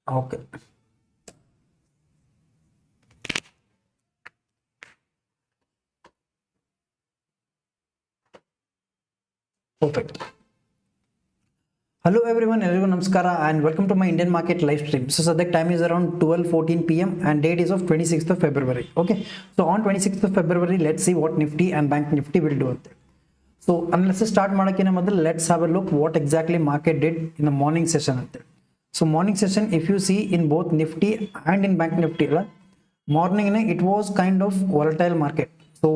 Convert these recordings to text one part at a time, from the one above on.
Okay. Perfect. Hello everyone, namaskara and welcome to my Indian market live stream. So the time is around 12:14 p.m. and date is of 26th of February. Okay. So on 26th of February, let's see what Nifty and Bank Nifty will do. So let's start madakina modal, let's have a look what exactly market did in the morning session. So morning session, if you see in both Nifty and in Bank Nifty, morning it was kind of volatile market. So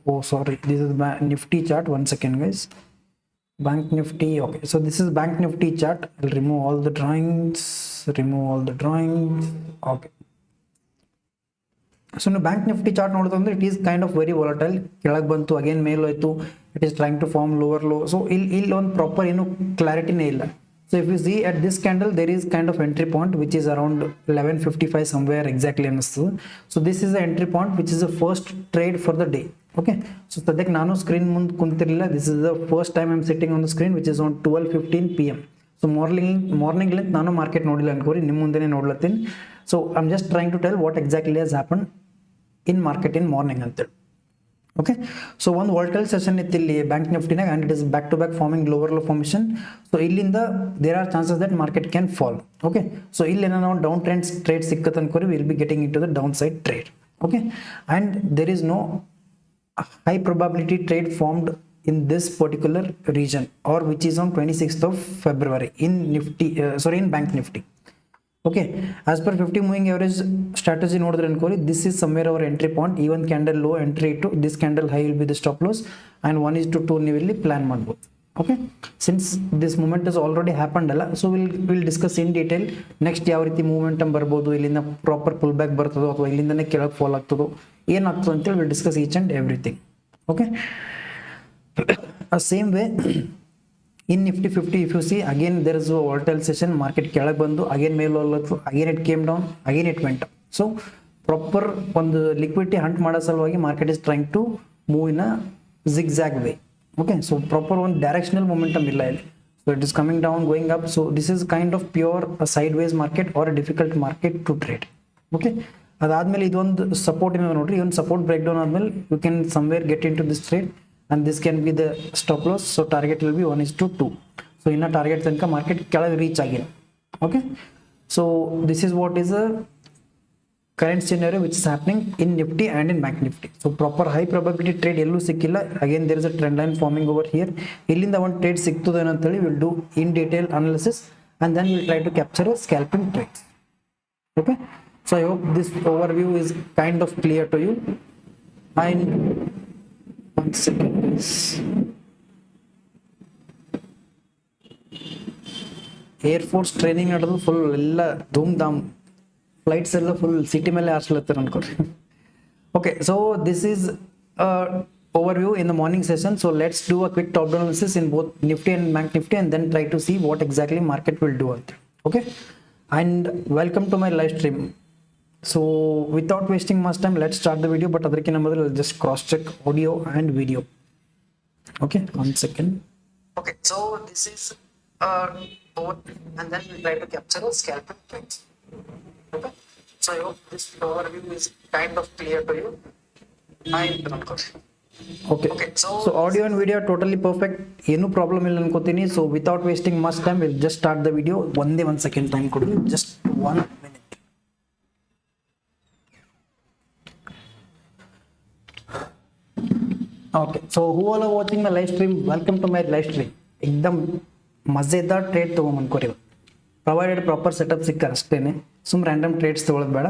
this is Nifty chart. One second, guys. Bank Nifty. Okay, so this is Bank Nifty chart. I'll remove all the drawings. Okay. So in the Bank Nifty chart, it is kind of very volatile. Kelag bantu again mail hoitu. It is trying to form lower low. So ill on proper clarity nail. So if you see at this candle, there is kind of entry point which is around 11:55 somewhere exactly. So this is the entry point which is the first trade for the day. Okay, so sadak nanu screen munde kuntirilla. This is the first time I'm sitting on the screen, which is on 12:15 p.m. So morning length nanu market nodilla ankori nim mundene nodlatin. So I'm just trying to tell what exactly has happened in market in morning ante. Okay, so one volatile session itti Bank Nifty and it is back to back forming lower low formation. So there are chances that market can fall. Okay, so now downtrend trade sikkat ankori, we'll be getting into the downside trade. Okay, and there is no high probability trade formed in this particular region, or which is on 26th of February in Nifty, in Bank Nifty. Okay, as per 50 moving average strategy nodre ankori, this is somewhere our entry point. Even candle low entry to this candle high will be the stop loss, and 1:2 nivelli plan madbodu. Okay, since this movement has already happened so we'll discuss in detail next yav riti momentum barbodu, illinda proper pullback bartado athwa illindane kelag fall agtado ಏನು ಆಗ್ತದೆ ಅಂತೇಳಿ we'll discuss each and everything. Okay, same way in Nifty 50, if you see again there is a volatile session, market ಕೆಳಗೆ ಬಂದು again ಮೇಲೆ ಹೋಗ್ಲತ್ತು, again it came down, again it went up. So proper ಒಂದು liquidity hunt ಮಾಡೋ ಸಲುವಾಗಿ market is trying to move in a zigzag way. Okay, so proper one directional momentum illa illi. So it is coming down, going up. So this is kind of pure a sideways market or a difficult market to trade. Okay, ಅದಾದ್ಮೇಲೆ ಇದೊಂದು support ಏನಾದ್ರು ನೋಡ್ರಿ, ಇದೊಂದು support break down ಆದ್ಮೇಲೆ you can somewhere get in to this trade and this can be the stop loss. So target will be 1:2. So ಇನ್ನ target ತನಕ market ಕೆಳಗೆ reach ಆಗಿಲ್ಲ. Okay, so this is what is a current scenario which is happening in Nifty and in Bank Nifty. So proper high probability trade ಎಲ್ಲೂ ಸಿಕ್ಕಿಲ್ಲ. Again there is a trend line forming over here. ಇಲ್ಲಿಂದ ಒಂದು trade ಸಿಕ್ತದೆ ಅಂತ ಹೇಳಿ we'll do in detail analysis and then we'll try to capture a scalping trade. Okay, so I hope this overview is kind of clear to you. And one second, Air Force training ನಡೆದು full ಎಲ್ಲ ಧೂಮ್ Dham, flights ಎಲ್ಲ full city ಮೇಲೆ ಆರ್ಸ್ಲತ್ತಾರೆ ಅನ್ಕೊಡ್ರಿ. Okay, so this is overview in the morning session. So let's do a quick top down analysis in both Nifty and Bank Nifty and then try to see what exactly market will do. Okay, and welcome to my live stream. So without wasting much time, let's start the video, but adrikina modal I'll just cross check audio and video. Okay, one second. Okay, so this is and then we'll try to capture a scalping trade. Okay, so I hope this overview is kind of clear to you. Okay, so audio and video totally perfect, ಏನು problem ಇಲ್ಲ ಅನ್ಕೋತೀನಿ. So without wasting much time, we'll just start the video. one second time ಕೊಡಿ, just 1 minute. Okay, so who all are watching my live stream, welcome to my live stream. एकदम ಮಜೆದಾರ್ trade ತಗೊಂಬಂದ್ಕೊರಿ, provided proper setup ಸಿಕ್ಕರೆ ಅಷ್ಟೇನೆ, some random trades ತಗೊಳ್ಳೋದು ಬೇಡ.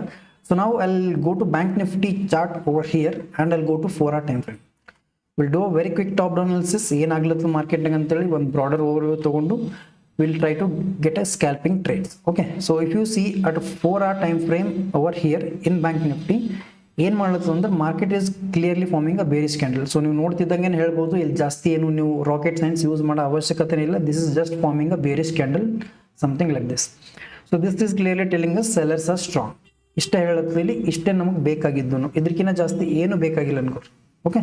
So now I'll go to Bank Nifty chart over here and I'll go to 4-hour time frame. Will do very quick top down analysis ಏನಾಗ್ಲತ್ತ ಮಾರ್ಕೆಟ್ನಾಗ ಅಂತೇಳಿ ಒಂದು broader overview ತಗೊಂಡು will try to get a scalping trades. Okay, so if you see at 4 hour time frame over here in Bank Nifty ಏನು ಮಾಡ್ಲತ್ತದ ಅಂದ್ರೆ market is clearly forming a bearish candle. So ನೀವು ನೋಡ್ತಿದ್ದಂಗೆ ಹೇಳ್ಬೋದು, ಇಲ್ಲಿ ಜಾಸ್ತಿ ಏನು ನೀವು ರಾಕೆಟ್ ಸೈನ್ಸ್ ಯೂಸ್ ಮಾಡೋ ಅವಶ್ಯಕತೆ ಇಲ್ಲ. This is just forming a bearish candle, something like this. So this is clearly telling us sellers are strong. ಇಷ್ಟೇ ಹೇಳತ್ತಲ್ಲಿ, ಇಷ್ಟೇ ನಮಗೆ ಬೇಕಾಗಿದ್ದು, ಇದಕ್ಕಿಂತ ಜಾಸ್ತಿ ಏನು ಬೇಕಾಗಿಲ್ಲ ಅನ್ಕೋರಿ. Okay,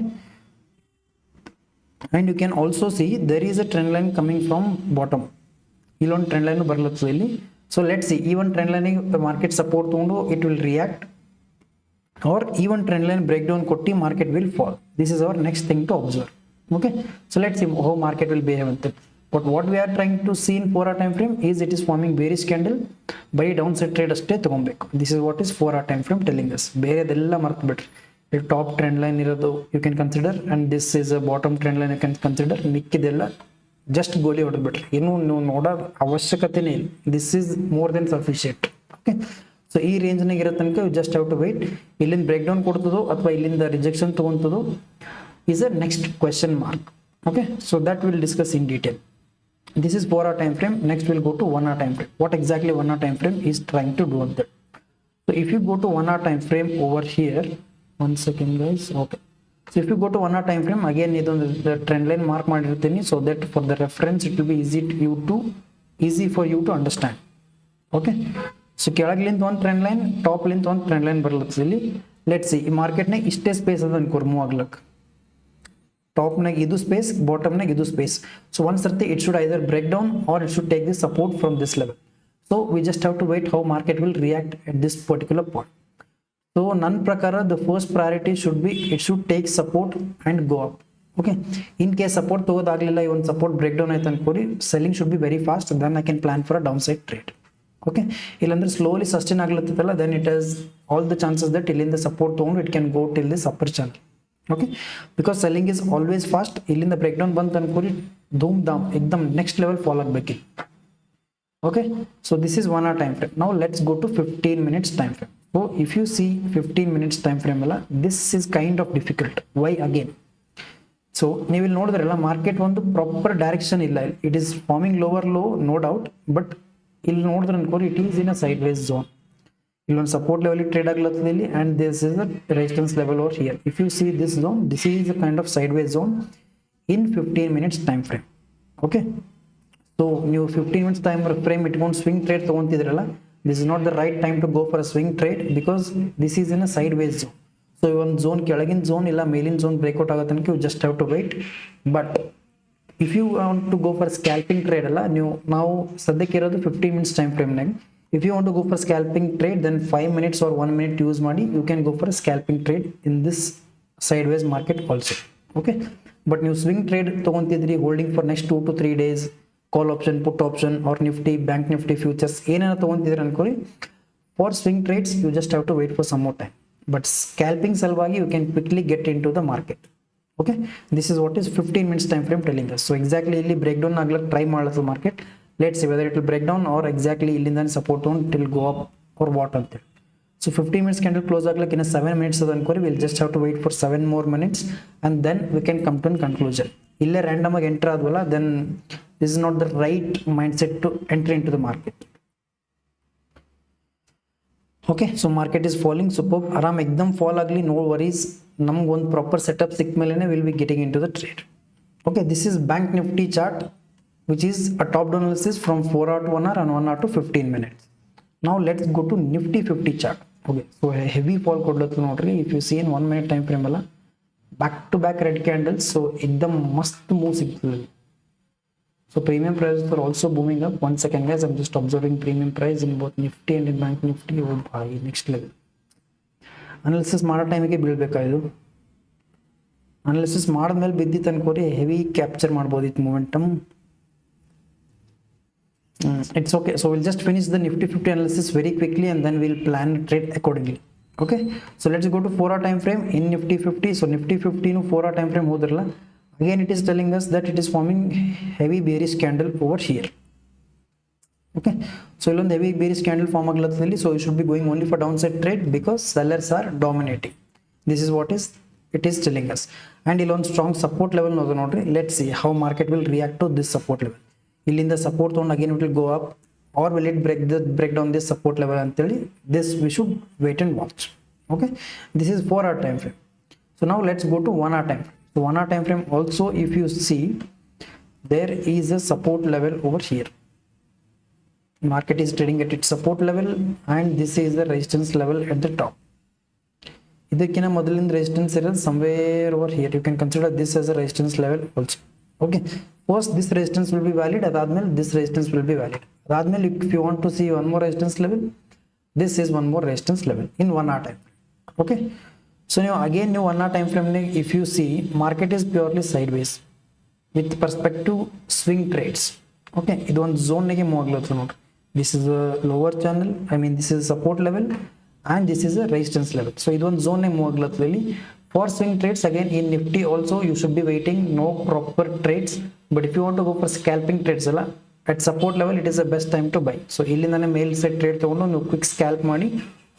and you can also see there is a trend line coming from bottom. Ilon trend line barlattu illi. So let's see, even trend line the market support togondo it will react, or even trend line breakdown kotti market will fall. This is our next thing to observe. Okay, so let's see how market will behave ante. But what we are trying to see in 4 hour time frame is it is forming bearish candle, buy downside trade aste ತಗೊಬೇಕು. This is what is 4 hour time frame telling us. ಬೇರೆದೆಲ್ಲ ಮರ್ತು ಬಿಟ್ರಿ. The top trend line ಇರೋದು you can consider, and this is a bottom trend line you can consider. ಮಿಕ್ಕಿದೆಲ್ಲ just ಗೋಲಿ ಹೊಡೆದ್ಬಿಟ್ರಿ, ಏನು ನೀವು ನೋಡೋ ಅವಶ್ಯಕತೆನೇ ಇಲ್ಲ. This is more than sufficient. Okay, so ಈ ರೇಂಜ್ನಾಗ ಇರೋ ತನಕ you just have to wait. ಇಲ್ಲಿಂದ ಬ್ರೇಕ್ ಡೌನ್ ಕೊಡ್ತದೋ ಅಥವಾ ಇಲ್ಲಿಂದ ರಿಜೆಕ್ಷನ್ ತೊಗೊಂತದೋ is a next question mark. Okay, so that we'll discuss in detail. This is 4 hour time frame. Next we'll go to 1 hour time frame. What exactly 1 hour time frame is trying to do on that. So if you go to 1 hour time frame over here, one second guys. Okay, so if you go to 1 hour time frame, again the trend line mark ಮಾಡಿರ್ತೀನಿ, so that for the reference it will be easy for you to understand. Okay, so ಕೆಳಗಿಂದ ಒಂದು trend line, top ಲಿಂದ ಒಂದು trend line ಬರ್ಲತ್ತದ ಇಲ್ಲಿ. Let's see, ಈ ಮಾರ್ಕೆಟ್ನಾಗ ಇಷ್ಟೇ ಸ್ಪೇಸ್ ಅದ ಅನ್ಕೋರ್ ಮೂವ್ ಆಗ್ಲಕ್ಕೆ. ಟಾಪ್ನಾಗ ಇದು ಸ್ಪೇಸ್, ಬಾಟಮ್ನಾಗ ಇದು ಸ್ಪೇಸ್. ಸೊ ಒಂದ್ ಸರ್ತಿ it should either break down or it should take this support from this level. So we just have to wait how market will react at this particular point. So ನನ್ನ ಪ್ರಕಾರ the first priority should be it should take support and go up. Okay, in case support ತಗೋದಾಗಲಿಲ್ಲ, even support break down ಆಯ್ತು ಅನ್ಕೋರಿ, selling should be very fast, then I can plan for a down side trade. Okay, ಇಲ್ಲಾಂದ್ರೆ slowly sustain ಆಗ್ಲತ್ತಲ್ಲ, then it has all the chances that ಇಲ್ಲಿಂದ support ತೊಗೊಂಡು it can go till this upper channel. Okay, because selling is always fast. ಇಲ್ಲಿಂದ break down ಬಂತು ಅನ್ಕೋರಿ, ಧೂಮ್ ಧಾಮ್ ಎಕ್ದಮ್ ನೆಕ್ಸ್ಟ್ ಲೆವೆಲ್ ಫಾಲ್ ಆಗಬೇಕು. Okay, so this is 1 hour time frame. Now let's go to 15 minutes time frame. So if you see 15 minutes time frame alla, this is kind of difficult. Why again? So you will note that market ಒಂದು proper direction ಇಲ್ಲ. It is forming lower low, no doubt, but ಇಲ್ಲಿ ನೋಡಿದ್ರೆ ಅನ್ಕೋರಿ it is in a sideways zone. ಇಲ್ಲೊಂದು support level trade ಆಗ್ಲತ್ತದ ಇಲ್ಲಿ, and this is a resistance level over here. If you see this zone, this is a kind of sideways zone in 15 minutes time frame. Okay, so ನೀವು 15 minutes time frame ಇಟ್ಕೊಂಡು swing trade ತಗೊಂತಿದ್ರಲ್ಲ, this is not the right time to go for a swing trade because this is in a sideways zone. So ಒಂದು zone, ಕೆಳಗಿನ zone ಇಲ್ಲ ಮೇಲಿನ zone breakout ಆಗೋ ತನಕ you just have to wait. But if you want to go for scalping trade ಅಲ್ಲ, ನಾವು ಸದ್ಯಕ್ಕೆ ಇರೋದು 15 minutes time frame ನಾಗ. If you want to go for scalping trade, then 5 minutes or 1 minute use ಮಾಡಿ you can go for a scalping trade in this sideways market also. Okay, but ನೀವು swing trade ತಗೊಂತಿದ್ರಿ holding for next 2 to 3 days, call option, put option, or Nifty, Bank Nifty futures ಏನೇನೋ ತೊಗೊಂತಿದ್ರೆ ಅನ್ಕೊಳ್ಳಿ, for swing trades you just have to wait for some more time. But scalping ಸಲುವಾಗಿ you can quickly get in to the market. Okay, this is what is 15 minutes time frame telling us. So exactly ಇಲ್ಲಿ break down ಆಗ್ಲಕ್ಕೆ try ಮಾಡ್ಲತ್ತದ market. Let's see whether it will break down or exactly ಇಲ್ಲಿಂದ support ತೊಗೊಂಡು till go up or what ಅಂತೇಳಿ. So 15 minutes candle close ಆಗ್ಲಕ್ಕೆ ಇನ್ನು 7 minutes ಅದ ಅನ್ಕೋರಿ, will just have to wait for 7 more minutes and then we can come to a conclusion. ಇಲ್ಲೇ random ಆಗಿ enter ಆದ್ವಲ್ಲ, then this is not the right mindset to enter into the market. Okay, so market is falling, superb, aram ekdam fall agli, no worries, namge one proper setup sikk melene we'll be getting into the trade. Okay, this is bank nifty chart which is a top down analysis from 4 hour to 1 hour and 1 hour to 15 minutes. Now let's go to nifty 50 chart. Okay, so a heavy fall kodlattu nodri. If you see in 1 minute time frame alla, back to back red candles, so ekdam mast move siktadi. So premium prices are also booming up. One second guys, I'm just observing premium price in both nifty and in bank nifty. Oh bhai, next level. Analysis ಮಾಡೋ ಟೈಮಿಗೆ ಬೀಳ್ಬೇಕಾ ಇದು? Analysis ಮಾಡಿದ್ಮೇಲೆ ಬಿದ್ದಿತ್ತು ಅನ್ಕೋರಿ, heavy capture ಮಾಡ್ಬೋದಿತ್ತು momentum. It's okay. So we'll just finish the nifty 50 analysis very quickly and then we'll plan trade accordingly. Okay, so let's go to 4 hour time frame in nifty 50. So nifty 50 nu 4 hour time frame ಹೋದ್ರಲ್ಲ, again it is telling us that it is forming heavy bearish candle over here. Okay, so illond heavy bearish candle form aglatadalli, so you should be going only for downside trade because sellers are dominating. This is what is it is telling us. And il on strong support level no nodri, let's see how market will react to this support level. Illinda support on again it will go up, or will it break down this support level anteli, this we should wait and watch. Okay, this is 4 hour time frame. So now let's go to 1 hour time frame. So 1 hour time frame also, if you see, there is a support level over here. Market is trading at its support level, and this is the resistance level at the top. ಇದಕ್ಕಿಂತ ಮೊದಲಿನ resistance ಇರೋದು somewhere over here. You can consider this as a resistance level also. Okay, first this resistance will be valid, adadmel this resistance will be valid. Adadmel if you want to see one more resistance level, this is one more resistance level in 1 hour time. Okay, so now again new 1 hour time frame, if you see, market is purely sideways with perspective swing trades. Okay, ಇದು ಒಂದು zone ಗೆ move ಆಗ್ಲತ್ತು ನೋಡಿ. This is a lower channel, I mean this is support level, and this is a resistance level. So ಇದು ಒಂದು zone ಗೆ move ಆಗ್ಲತ್ತು ಇಲ್ಲಿ. For swing trades again in Nifty also you should be waiting, no proper trades. But if you want to go for scalping trades alla, at support level it is the best time to buy. So ಇಲ್ಲಿಂದಾನೆ ಮೇಲ್ set trade ತಗೊಂಡು ನೀವು quick scalp ಮಾಡಿ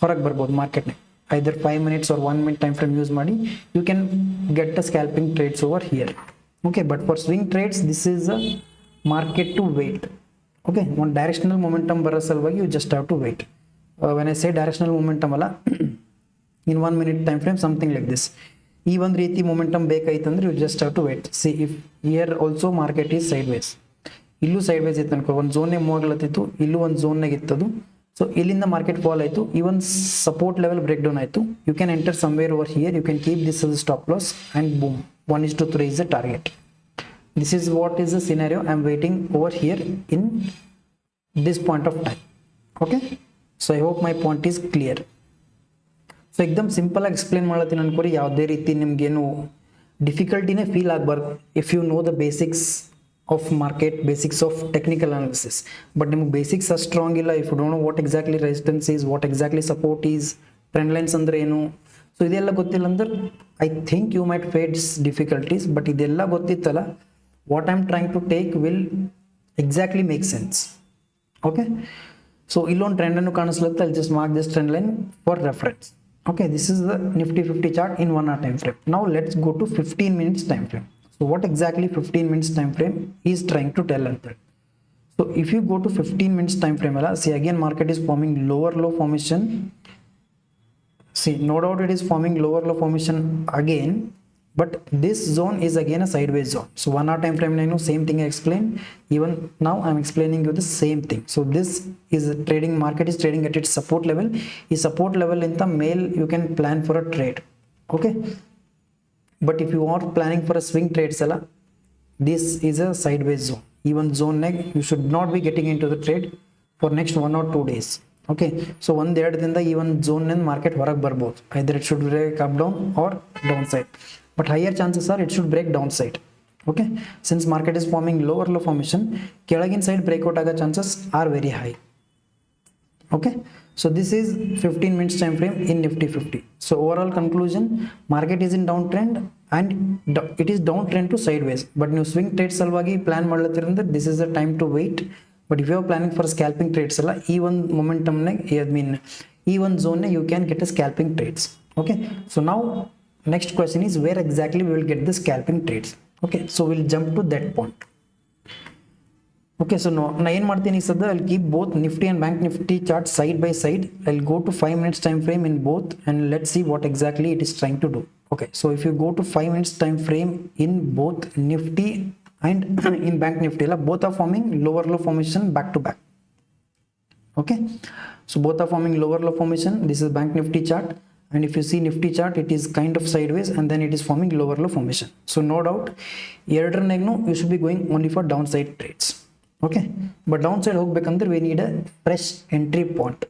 ಹೊರಗೆ ಬರ್ಬೋದು market ನೇ. Either 5 minutes or 1 minute time frame use ಮಾಡಿ you can get the scalping trades over here. Okay, but for swing trades this is a market to wait. Okay, one directional momentum ಬರೋ ಸಲುವಾಗಿ you just have to wait. When I say directional momentum ಅಲ್ಲ, in 1 minute time frame something like this, ಈ ಒಂದು ರೀತಿ momentum ಬೇಕಾಯ್ತಂದ್ರೆ you just have to wait. See, if here also market is sideways, ಇಲ್ಲೂ sideways ಇತ್ತು ಅನ್ಕೋ, ಒಂದು zone move ಆಗ್ಲತ್ತಿತ್ತು, ಇಲ್ಲೂ ಒಂದು zone ನಾಗ ಇತ್ತದು. So ಇಲ್ಲಿಂದ market fall ಆಯ್ತು, even support level breakdown ಆಯ್ತು, you can enter somewhere over here, you can keep this as a stop loss, and boom, 1:3 is the target. This is what is the scenario I am waiting over here in this point of time. Okay, so I hope my point is clear. So ekdam simple ಆಗಿ explain ಮಾಡತ್ತೀನಿ ಅನ್ಕೋರಿ, ಯಾವುದೇ ರೀತಿ ನಿಮ್ಗೇನು ಡಿಫಿಕಲ್ಟಿನೇ feel ಆಗಬಾರ್ದು if you know the basics of market, basics of technical analysis. But ನಿಮ್ಗೆ basics ಅಷ್ಟು ಸ್ಟ್ರಾಂಗ್ ಇಲ್ಲ, if you don't know what exactly resistance is, what exactly support is, trend lines ಅಂದ್ರೆ ಏನು, ಸೊ ಇದೆಲ್ಲ ಗೊತ್ತಿಲ್ಲ ಅಂದ್ರೆ I think you might face difficulties. But ಇದೆಲ್ಲ ಗೊತ್ತಿತ್ತಲ್ಲ, what I'm trying to take will exactly make sense. Okay, so illon trend annu kaanislutta, I'll just mark this trend line for reference. Okay, this is the Nifty 50 chart in 1 hour time frame. Now let's go to 15 minutes time frame. So what exactly 15 minutes time frame is trying to tell us? So if you go to 15 minutes time frame, see again market is forming lower low formation. See, no doubt it is forming lower low formation again, but this zone is again a sideways zone. So 1 hour time frame, I know same thing I explained, even now I'm explaining you the same thing. So this is a trading, market is trading at its support level. Is support level in the mail you can plan for a trade. Okay, but if you are planning for a swing trade sala, this is a sideways zone. Even zone neg you should not be getting into the trade for next 1 or 2 days. Okay, so one ಎರಡದಿಂದ ಈ ಒಂದು zone ನ market ಹೊರಗೆ ಬರ್ಬೋದು, either it should break up down or downside, but higher chances are it should break downside. Okay, since market is forming lower low formation, ಕೆಳಗಿನ side breakout ಆಗೋ chances are very high. Okay, so this is 15 minutes time frame in Nifty 50. So overall conclusion, market is in downtrend and it is downtrend to sideways, but ನೀವು swing trades ಸಲುವಾಗಿ plan ಮಾಡ್ಲತ್ತಿರಂದ್ರೆ this is the time to wait. But if you are planning for scalping trades alla, ee one momentum ne, I mean ee one zone ne you can get a scalping trades. Okay, so now next question is where exactly we will get the scalping trades. Okay, so we'll jump to that point. Okay, so now na ಏನು ಮಾಡ್ತೀನಿ ಸದ್ದ, I'll keep both Nifty and Bank Nifty charts side by side. I'll go to 5 minutes time frame in both and let's see what exactly it is trying to do. Okay, so if you go to 5 minutes time frame in both Nifty and in Bank Nifty, both are forming lower low formation back to back. Okay, so both are forming lower low formation. This is Bank Nifty chart, and if you see Nifty chart, it is kind of sideways and then it is forming lower low formation. So no doubt ಎರಡರನ್ನೆಗೂ you should be going only for downside trades. Okay, but downside ಹೋಗ್ಬೇಕಂದ್ರೆ we need a fresh entry point.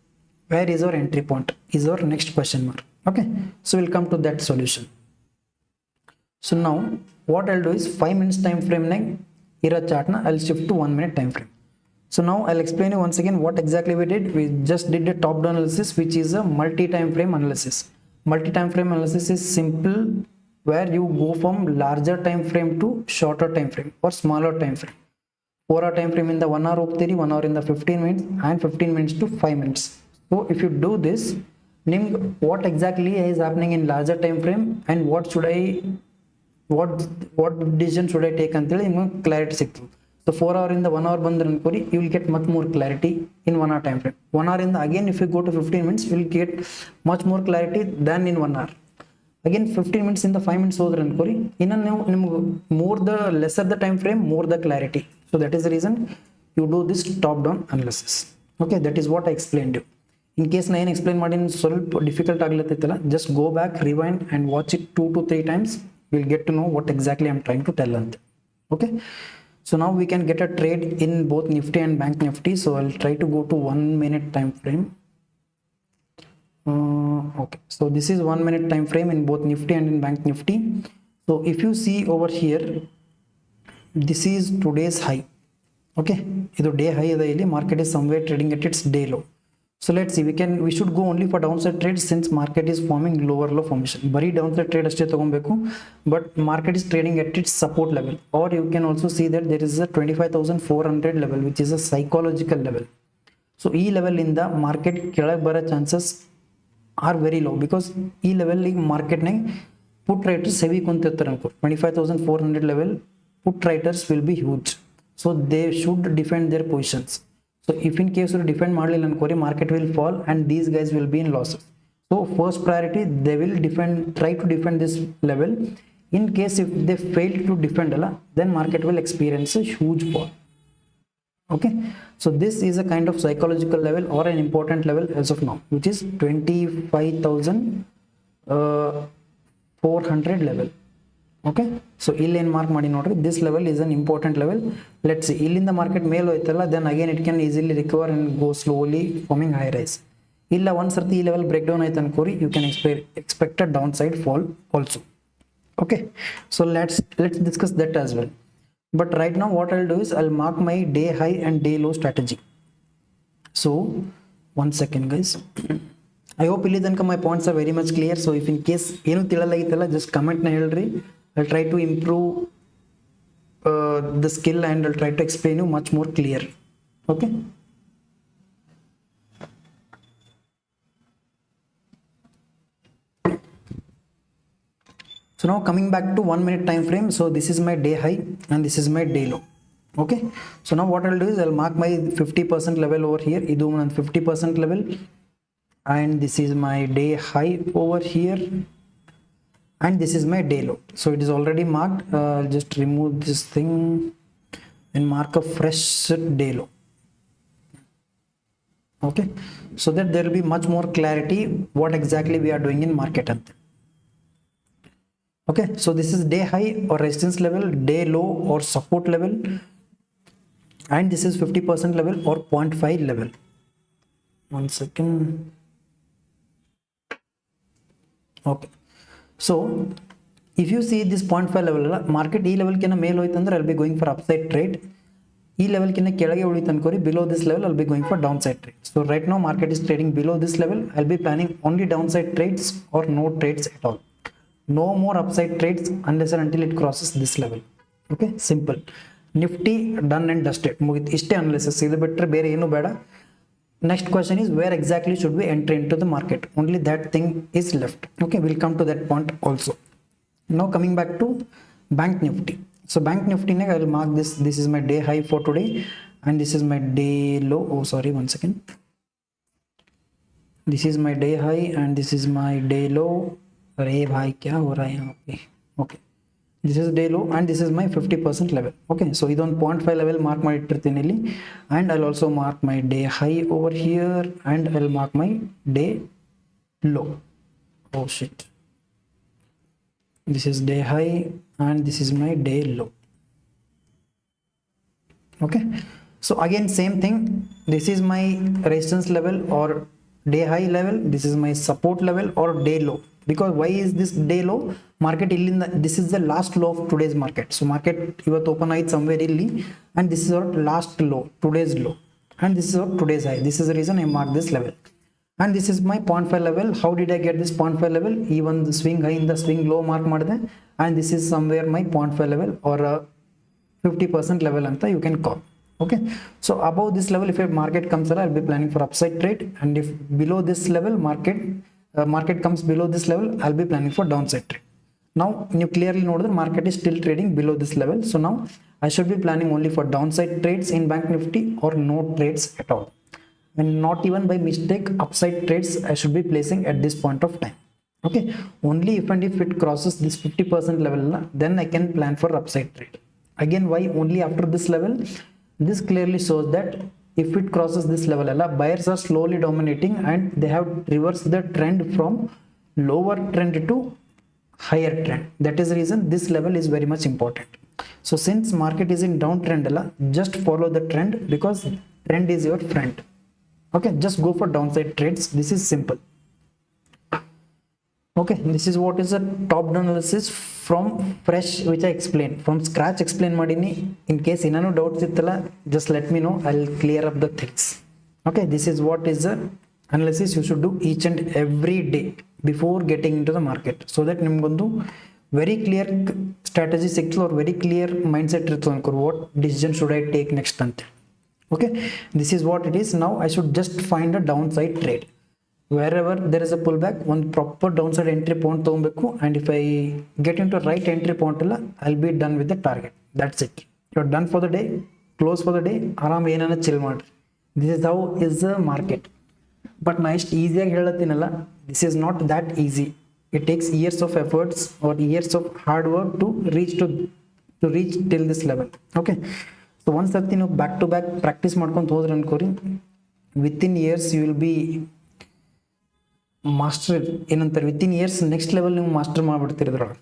Where is our entry point is our next question mark. Okay, so we'll come to that solution. So now what I'll do is 5 minutes time frame nag ira chart na I'll shift to 1 minute time frame. So now I'll explain you once again what exactly we did. We just did a top down analysis, which is a multi time frame analysis. Multi time frame analysis is simple, where you go from larger time frame to shorter time frame or smaller time frame. 4 hour time frame in the 1 hour ಹೋಗ್ತೀರಿ, 1 hour in the 15 minutes, and 15 minutes to 5 minutes. So if you do this, ನಿಮ್ಗೆ what exactly is happening in larger time frame and what what decision should I take ಅಂತೇಳಿ ನಿಮ್ಗೆ clarity ಸಿಗ್ತದೆ. So 4 hour ಇಂದ 1 hour ಬಂದ್ರೆ ಅನ್ಕೋರಿ, you will get much more clarity in 1 hour time frame. 1 hour ಇಂದ again if you go to 15 minutes you will get much more clarity than in 1 hour. Again 15 minutes ಇಂದ 5 minutes ಹೋದ್ರೆ ಅನ್ಕೋರಿ, ಇನ್ನು ನೀವು ನಿಮ್ಗೆ more the lesser the time frame, more the clarity. So that is the reason you do this top down analysis. Okay, that is what I explained you. In case na ಏನು explain ಮಾಡಿ ಸ್ವಲ್ಪ difficult ಆಗ್ಲತ್ತೈತಲ್ಲ, just go back, rewind and watch it 2 to 3 times. You'll get to know what exactly I'm trying to tell ante. Okay, so now we can get a trade in both Nifty and Bank Nifty. So I'll try to go to 1 minute time frame. Okay, so this is 1 minute time frame in both Nifty and in Bank Nifty. So if you see over here, this is today's high. Okay, idu day high ida, illi market is somewhere trading at its day low. So let's see, we should go only for downside trades since market is forming lower low formation. Bari downside trade ashte tagombeku, but market is trading at its support level. Or you can also see that there is a 25,400 level, which is a psychological level. So e level in the market kelag bara chances are very low, because e level market ne put writers heavy kuntirtare anko. 25,400 level put writers will be huge, so they should defend their positions. So if in case you defend ಮಾಡಲಿಲ್ಲ ಅನ್ಕೋರಿ, market will fall and these guys will be in losses. So first priority, they will try to defend this level. In case if they fail to defend alla, then market will experience a huge fall. Okay, so this is a kind of psychological level or an important level as of now, which is 25,400 level. Okay, so ಇಲ್ಲಿ ಏನು mark ಮಾಡಿ ನೋಡ್ರಿ, this level is an important level. Let's see, ಇಲ್ಲಿಂದ market ಮೇಲೆ ಹೋಯ್ತಲ್ಲ, then again it can easily recover and go slowly forming high rise. ಇಲ್ಲ ಒಂದ್ ಸರ್ತಿ ಈ ಲೆವೆಲ್ ಬ್ರೇಕ್ ಡೌನ್ ಆಯ್ತು ಅನ್ಕೋರಿ, you can expect a downside fall also. Okay, so let's discuss that as well. But right now what I'll do is I'll mark my day high and day low strategy. So 1 second guys, I hope ಇಲ್ಲಿ ತನಕ my points are very much clear. So if in case ಏನು ತಿಳಿಲಾಗಿತ್ತಲ್ಲ, just comment ನ ಹೇಳ್ರಿ. I'll try to improve the skill and I'll try to explain you much more clear. Okay, so now coming back to 1 minute time frame. So this is my day high and this is my day low. Okay, so now what I'll do is I'll mark my 50% level over here. Idu ನನ್ನ 50% level, and this is my day high over here, and this is my day low. So it is already marked. I'll just remove this thing and mark a fresh day low. Okay, so that there will be much more clarity what exactly we are doing in market. Okay, so this is day high or resistance level, day low or support level, and this is 50% level or 0.5 level. 1 second. Okay, so if you see this 0.5 level, market e level kina ಮೇಲೆ ಹೋಯ್ತು ಅಂದ್ರೆ I'll be going for upside trade. E level kina ಕೆಳಗೆ ಉಳಿತು ಅನ್ಕೋರಿ, below this level I'll be going for downside trade. So right now market is trading below this level. I'll be planning only downside trades or no trades at all. No more upside trades unless and until it crosses this level. Okay, simple. Nifty done and dusted, ಮುಗಿತು. ಇಷ್ಟೇ analysis, ಇದು ಬಿಟ್ಟರೆ ಬೇರೆ ಏನು ಬೇಡ. Next question is, where exactly should we enter into the market? Only that thing is left. Okay, we'll come to that point also. Now coming back to Bank Nifty. So Bank Nifty, I will mark this. This is my day high for today, and this is my day low. Oh, sorry, 1 second. This is my day high and this is my day low. अरे भाई क्या हो रहा है यहाँ पे? Okay, this is day low and this is my 50% level. Okay, so ಇದೊಂದು 0.5 level mark ಮಾಡಿಟ್ಟಿರ್ತೀನಿ ಇಲ್ಲಿ, and I'll also mark my day high over here and I'll mark my day low. Oh shit, this is day high and this is my day low. Okay, so again same thing, this is my resistance level or day high level, this is my support level or day low. Because why is this day low? Market illinda, this is the last low of today's market. So market ivattu open aayit somewhere illi, and this is our last low, today's low, and this is our today's high. This is the reason I mark this level, and this is my 0.5 level. How did I get this 0.5 level? Even the swing high in the swing low mark madide, and this is somewhere my 0.5 level or 50% level anta you can call. Okay, so above this level if a market comes, I'll be planning for upside trade, and if below this level market market comes below this level, I'll be planning for downside trade. Now you clearly know the market is still trading below this level, so now I should be planning only for downside trades in bank nifty or no trades at all, and not even by mistake upside trades I should be placing at this point of time. Okay, only if and if it crosses this 50% level, then I can plan for upside trade. Again, why only after this level? This clearly shows that if it crosses this level, buyers are slowly dominating and they have reversed the trend from lower trend to higher trend. That is the reason this level is very much important. So since market is in downtrend, just follow the trend because trend is your friend. Okay, just go for downside trades. This is simple. Okay, this is what is a top down analysis from fresh, which I explained from scratch. Explain madini. In case inano doubts ittala, just let me know, I'll clear up the things. Okay, this is what is the analysis you should do each and every day before getting into the market, so that nimgondu very clear strategy signal or very clear mindset irutte anko what decision should I take next ante. Okay, this is what it is. Now I should just find a downside trade. Wherever there is a pullback, one proper downside entry point ತಗೊಬೇಕು, and if I get into right entry point I'll be done with the target. That's it. You're done for the day, close for the day, ಆರಾಮ್ ಏನನ್ನ chill ಮಾಡ್ರಿ. This is how is the market. But ನಾ ಇಷ್ಟು ಈಸಿಯಾಗಿ ಹೇಳತ್ತೀನಲ್ಲ, this is not that easy. It takes years of efforts or years of hard work to reach till this level. Okay, so once that you back to back practice ಮಾಡ್ಕೊಂತ ಹೋದ್ರೆ ಅನ್ಕೋರಿ, within years you will be master ಏನಂತಾರೆ, within years next level ನೀವು master ಮಾಡ್ಬಿಡ್ತಿರೋದ್ರೊಳಗೆ.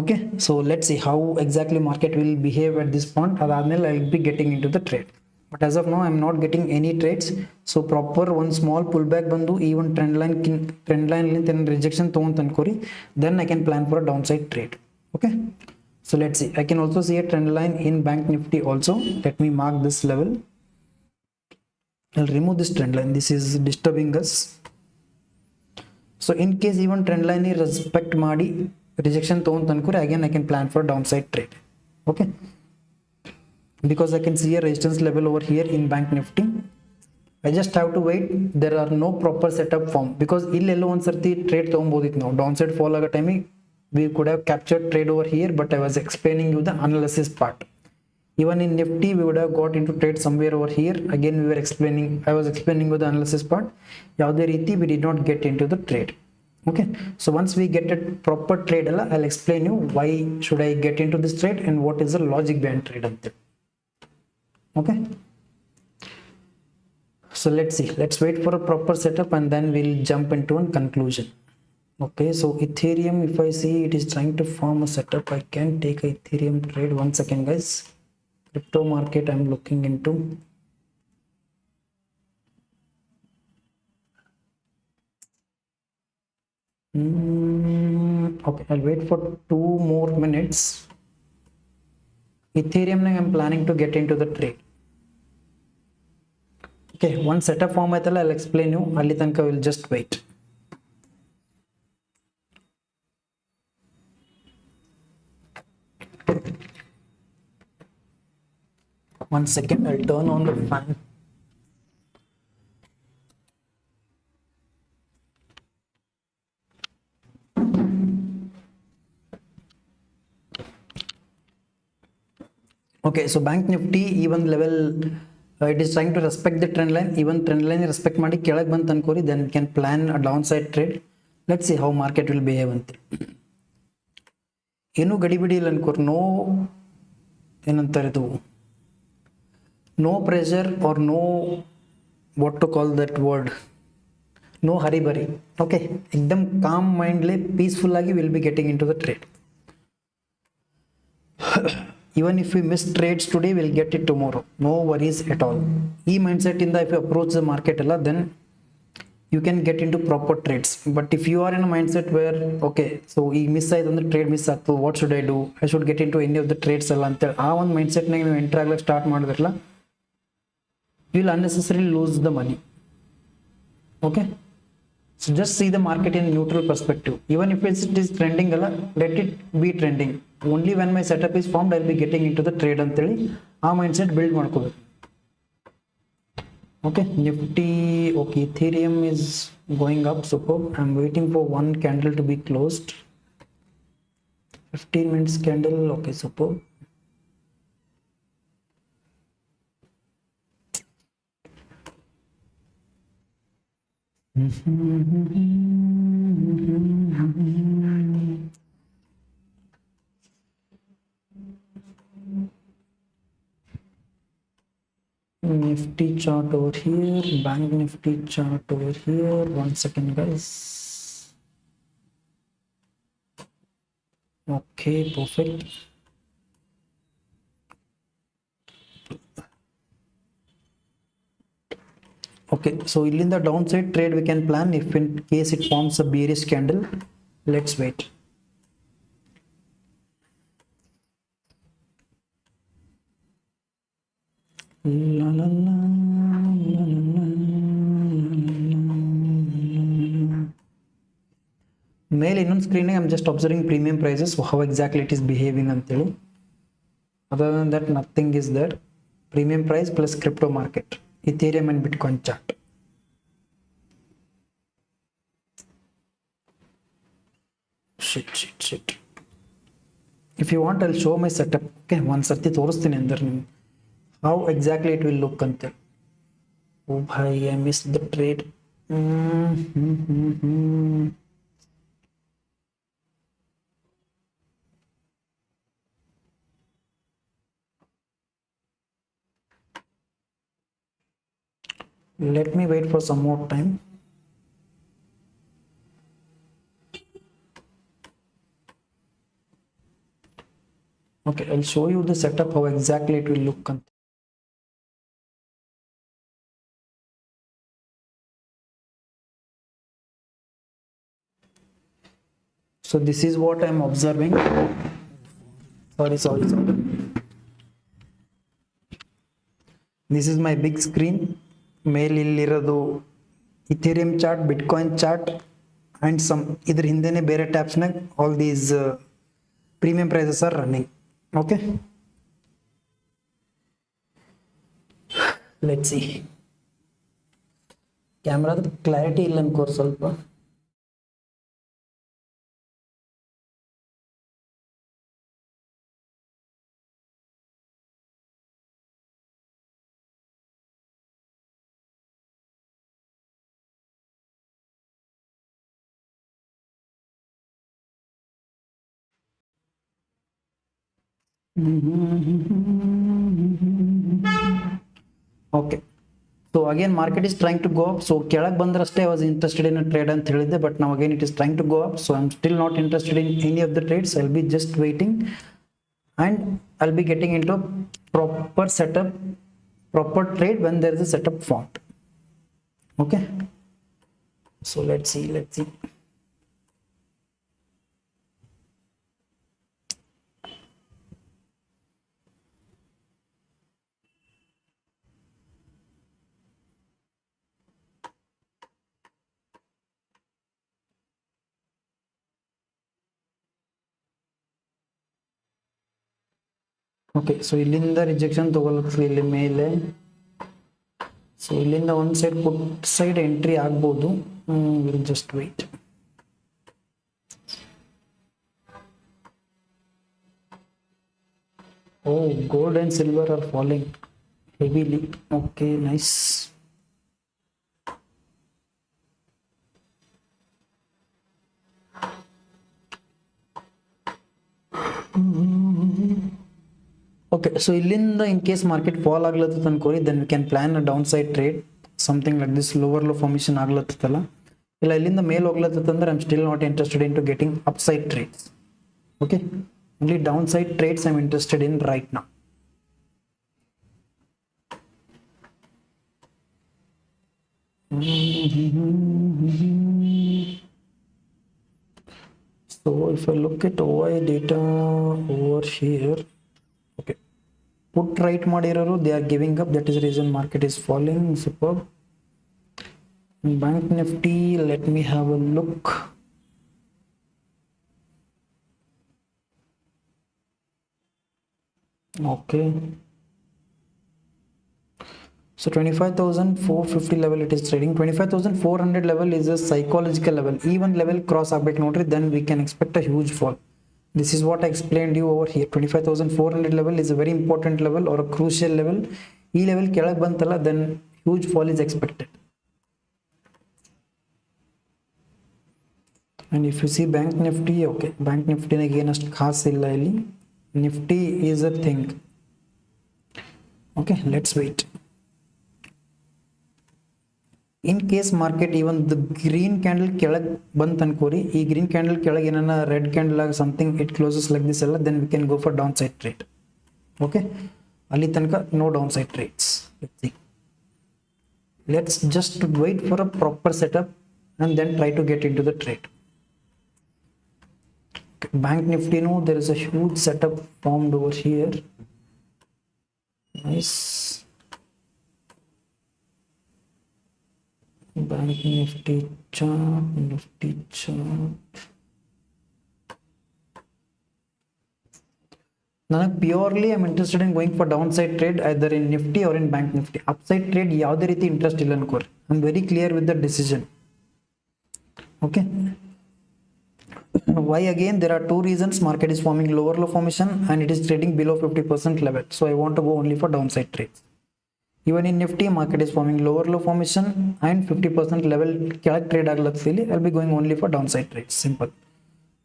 Okay, so let's see how exactly market will behave at this point. ಅದಾದ್ಮೇಲೆ I will be getting in to the trade. But as of now I am not getting any trades. So proper ಒಂದು small pull back ಬಂದು ಈ ಒಂದು trend ಲೈನ್ಲಿಂತ ಏನು rejection ತೊಗೊಂತ ಅನ್ಕೋರಿ, then I can plan for a down side trade. Okay, so let's C. I can also C A trend line in Bank Nifty also. Let me mark this level. I'll remove this trend line. This is disturbing us. So in case even trend line is respect ಮಾಡಿ rejection ತಗೊಂತ ಅನ್ಕೋರಿ, again I can plan for downside trade. Okay, because I can see a resistance level over here in bank nifty. I just have to wait. There are no proper setup form because ಇಲ್ಲೆಲ್ಲೋ ಒಂದ್ಸರ್ತಿ trade ತಗೊಬೋದಿತ್ತು ನಾವು. ಡೌನ್ಸೈಡ್ fall ಆಗೋ ಟೈಮಿಗೆ we could have captured trade over here, but I was explaining you the analysis part. Even in nifty we would have got into trade somewhere over here. Again I was explaining you the analysis part. ಯಾವುದೇ ರೀತಿ we did not get into the trade. Okay, so once we get a proper trade I'll explain you why should I get into this trade and what is the logic behind trade ante. Okay, so let's see. Let's wait for a proper setup and then we'll jump into a conclusion. Okay, so Ethereum, if I see it is trying to form a setup, I can take a Ethereum trade. One second guys. Crypto market I'm looking into. Okay, I'll wait for 2 more minutes. Ethereum I'm planning to get into the trade. Okay, one setup form aitala I'll explain you. Alli tanka will just wait. One second, I'll turn on the fan. Okay, so bank nifty even level it is trying to respect the trend line. Even trend line respect ಮಾಡಿ ಕೆಳಗೆ ಬಂತ ಅನ್ಕೋರಿ, then we can plan a downside trade. Let's see how market will behave ante. ಏನು ಗಡಿಬಿಡಿ ಇಲ್ಲ ಅನ್ಕೋರಿ. No ಏನಂತಾರೆ ಇದು, no pressure or no, what to call that word, no hurry burry. Okay, ekdam calm mind le peaceful agi will be getting into the trade. Even if we miss trades today, we'll get it tomorrow. No worries at all. E mindset inda if you approach the market then you can get into proper trades. But if you are in a mindset where okay, so e miss aidandre trade miss aatu, what should I do? I should get into any of the trades alla ante aa one mindset nage ನೀವು enter ಆಗ್ಲಿಕ್ಕೆ start ಮಾಡಿದ್ರಲ್ಲ, you will unnecessarily lose the money. Okay, so just see the market in neutral perspective. Even if it is trending let it be trending. Only when my setup is formed I'll be getting into the trade anteli aa mindset build ಮಾಡ್ಕೋಬೇಕು. Okay, Nifty, okay, Ethereum is going up, superb. I'm waiting for one candle to be closed. 15 minutes candle, okay, superb. Nifty chart over here, bank nifty chart over here. 1 second, guys. Okay, perfect. Okay, so in the downside trade we can plan if in case it forms a bearish candle. Let's wait. La, la, la, la, la, Mail in on screen, I'm just observing premium prices, how exactly it is behaving anteli. Other than that, nothing is there. Premium price plus crypto market, Ethereum and Bitcoin chart. Shit. If you want, I'll show my setup. Okay, one sarti ತೋರಿಸ್ತೀನಿ ಅಂದ್ರೆ ನಿಮ್ಗೆ how exactly it will look ante. Oh bhai, I missed the trade. Let me wait for some more time. Okay, I'll show you the setup, how exactly it will look. So this is what I'm observing. Sorry. This is my big screen. Mail illiradu Ethereum chart, Bitcoin chart, and some idr hindene bere tabs na all these premium prices are running. Okay, let's see. Camera clarity illa ankor ಸ್ವಲ್ಪ. Okay, so again market is trying to go up. So ಕೆಳಗೆ ಬಂದ್ರಷ್ಟೇ I was interested in a trade ಅಂತ ಹೇಳಿದ್ದೆ, but now again it is trying to go up, so I'm still not interested in any of the trades. I'll be just waiting and I'll be getting into proper setup, proper trade when there is a setup formed. Okay, so let's see. Okay, so ಇಲ್ಲಿಂದ rejection ತಗೊಳ್ಳುತ್ತೆ ಇಲ್ಲಿ ಮೇಲೆ. So ಇಲ್ಲಿಂದ ಒಂದು side put side entry ಆಗ್ಬೋದು. Will just wait. Oh, gold and silver are falling heavily. Okay, nice. Okay, so illinda in case market fall aglatut ankori, then we can plan a downside trade, something like this lower low formation aglatutalla. Illa illinda male hoglatut andre I'm still not interested into getting upside trades. Okay, only downside trades I'm interested in right now. So if I look at OI data over here, okay, put right ಮಾಡಿರೋರು they are giving up, that is the reason market is falling. Superb. Bank Nifty, let me have a look. Okay, So 25,450 level it is trading. 25,400 level is a psychological level. Even level cross ಆಗ್ಬೇಕು ನೋಡ್ರಿ, then we can expect a huge fall. This is what I explained you over here. 25,400 level is a very important level or a crucial level. ಈ level ಕೆಳಗೆ ಬಂತಲ್ಲ, then huge fall is expected. And if you see bank nifty, okay, bank nifty nage ಏನಷ್ಟು ಖಾಸ್ ಇಲ್ಲ ಇಲ್ಲಿ. Nifty is a thing. Okay, let's wait. In case market even the green candle ಕೆಳಗೆ ಬಂತ ಅನ್ಕೋರಿ, ಈ green candle ಕೆಳಗೆ ಏನನ್ನ red candle ಆಗ something it closes like this ಎಲ್ಲ, then we can go for downside trade. Okay, ಅಲ್ಲಿ ತನಕ no downside trades. Let's see. Let's just wait for a proper setup and then try to get into the trade. Okay, bank nifty no, there is a huge setup formed over here. Nice. Bank nifty chart. Now purely I'm interested in going for downside trade either in nifty or in bank nifty. Upside trade ಯಾವುದೇ ರೀತಿ interest ಇಲ್ಲ ಅನ್ಕೋರಿ. I'm very clear with the decision. Okay. Why again? There are two reasons. Market is forming lower low formation and it is trading below 50% level. So I want to go only for downside trades. Even in nifty, market is forming lower low formation and 50% level ಕೆಳಗೆ trade ಆಗ್ಲತ್ತಿಲ್ಲಿ. I'll be going only for downside trades. Simple.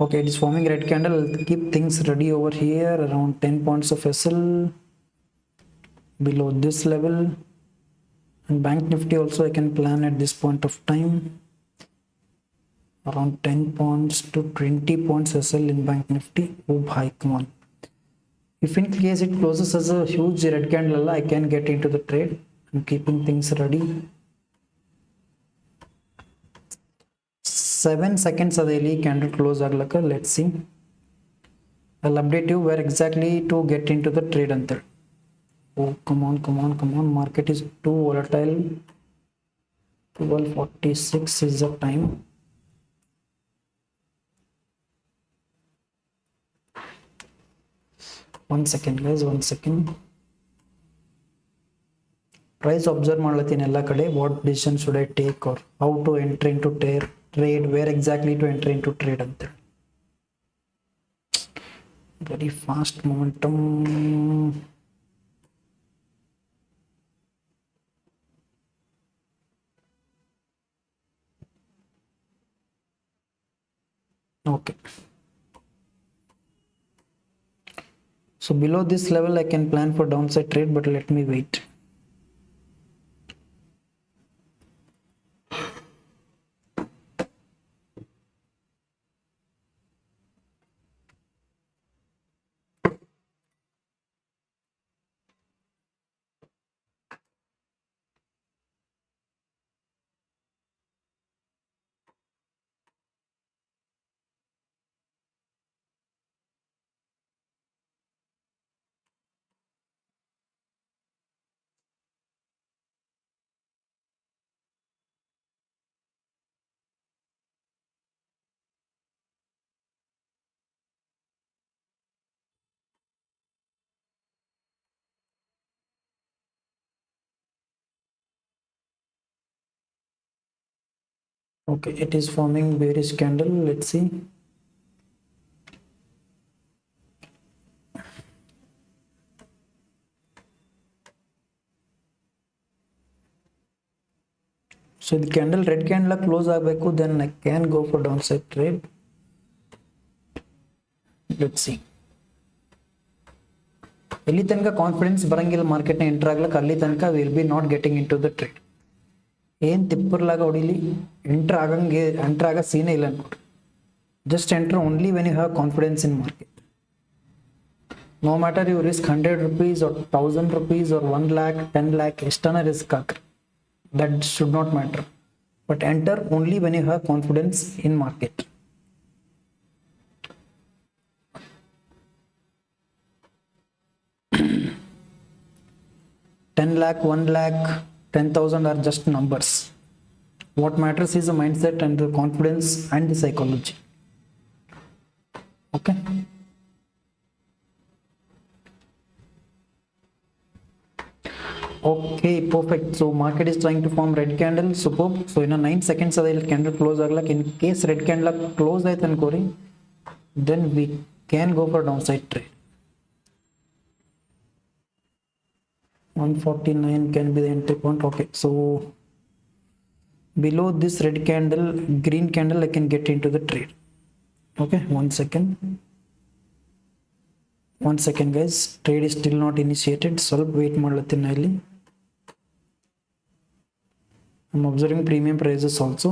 Okay, it is forming red candle. I'll keep things ready over here around 10 points of SL below this level. And bank nifty also I can plan at this point of time around 10 points to 20 points SL in bank nifty. Oh bhai, come on. If in case it closes as a huge red candle, I can get into the trade. I'm keeping things ready. 7 seconds adeli candle close aglaka. Let's see. I'll update you where exactly to get into the trade until. Oh, come on. Market is too volatile. 12:46 is the time. One second guys, 1 second. Price observe ಮಾಡ್ಲತ್ತೀನಿ ಎಲ್ಲ ಕಡೆ. What decision should I take or how to enter into trade, where exactly to enter into trade ಅಂತ. Very fast momentum. Okay. So below this level I can plan for downside trade, but let me wait. Okay, it is forming bearish candle. Let's see. So the candle red candle close ಆಗಬೇಕು, then I can go for downside trade. Let's see. ಎಲ್ಲಿ ತನಕ confidence ಬರಂಗಿಲ್ಲ market ನ enter ಆಗ್ಲಕ್ಕೆ, ಅಲ್ಲಿ ತನಕ will be not getting in to the trade. ಏನ್ ತಿಪ್ಪರ್ಲಾಗ ಹೊಡಿಲಿ, ಎಂಟರ್ ಆಗ ಸೀನೇ ಇಲ್ಲ ಅನ್ಕೊಡ್ರಿ. Just enter only when you have confidence in market. No matter you risk 100 rupees or 1000 rupees or 1 lakh 10 lakh ಎಷ್ಟನ risk ಹಾಕ್ರಿ, that should not matter, but enter only when you have confidence in market. $10 lakh, 1 lakh, 10,000 are just numbers. What matters is the mindset and the confidence and the psychology. Okay. Okay, perfect. So market is trying to form red candle. Superb. So in a 9 seconds adil candle close agla in case red candle close aaytu ankori, then we can go for downside trade. 149 can be the entry point. Okay, so below this red candle, green candle, I can get into the trade. Okay, 1 second guys, trade is still not initiated. ಸ್ವಲ್ಪ wait ಮಾಡ್ಲತ್ತೀನಿ ಇಲ್ಲಿ. I'm observing premium prices also.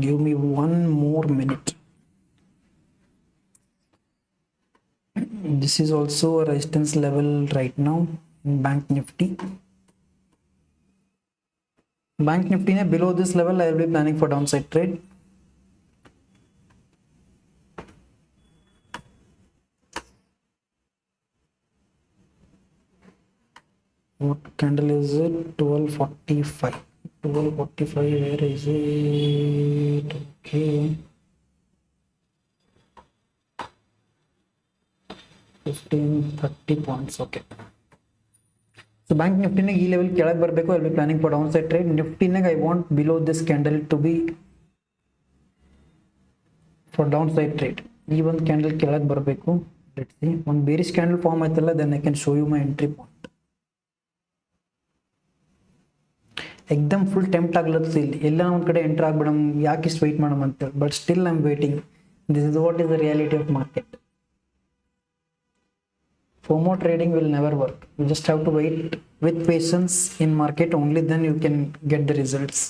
Give me 1 more minute. This is also a resistance level right now in bank nifty. Bank nifty ne below this level I will be planning for downside trade. What candle is it? 1245. 1245, where is it? Okay, 1530 points. Okay, so bank nifty ne ee level ಕೆಳಗೆ ಬರಬೇಕು. I will be planning for downside trade. Nifty ne I want below this candle to be for downside trade. ಈ ಒಂದು candle ಕೆಳಗೆ ಬರಬೇಕು. Let's see, ಒಂದು bearish candle form ಆಯ್ತಲ್ಲ, then I can show you my entry point. एकदम full टेंप्ट ಆಗ್ಲತ್ತು ಇಲ್ಲಿ ಎಲ್ಲ ಒಂದು ಕಡೆ ಎಂಟರ್ ಆಗ್ಬಿಡಮ್, ಯಾಕೆ ಇಷ್ಟು ವೆಯ್ಟ್ ಮಾಡಮ್ ಅಂತ. But still I am waiting. This is what is the reality of market. FOMO trading will never work. You just have to wait with patience in market, only then you can get the results.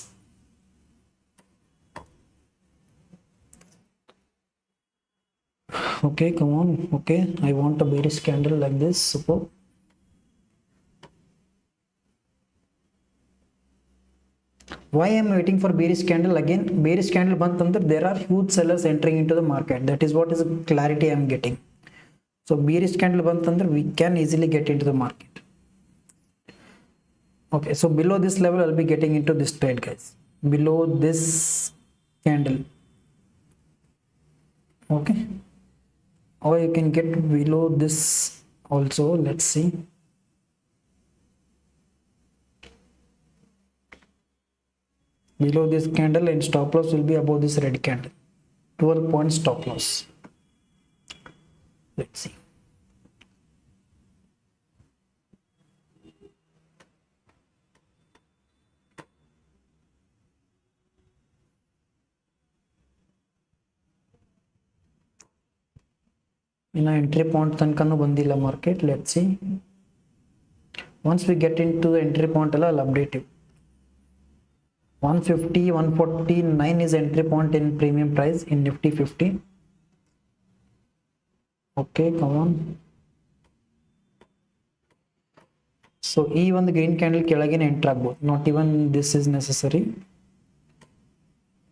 Okay, come on. Okay, I want a bearish candle like this. Super. Why I am waiting for bearish candle? Again, bearish candle bantandre there are huge sellers entering into the market. That is what is the clarity I am getting. So bearish candle bantandre we can easily get into the market. Okay, so below this level I'll be getting into this trade guys. Below this candle. Okay, or you can get below this also. Let's see. Below this candle and stop loss will be above this red candle. 12 point stop loss. Let's see. In our entry point tankanu bandila market. Let's see. Once we get into the entry point, I'll update you. 150, 149 is entry point in premium price in Nifty 50. Okay, come on. So even the green candle ಕೆಳಗಿನ enter ಆಗಬಹುದು. Not even this is necessary.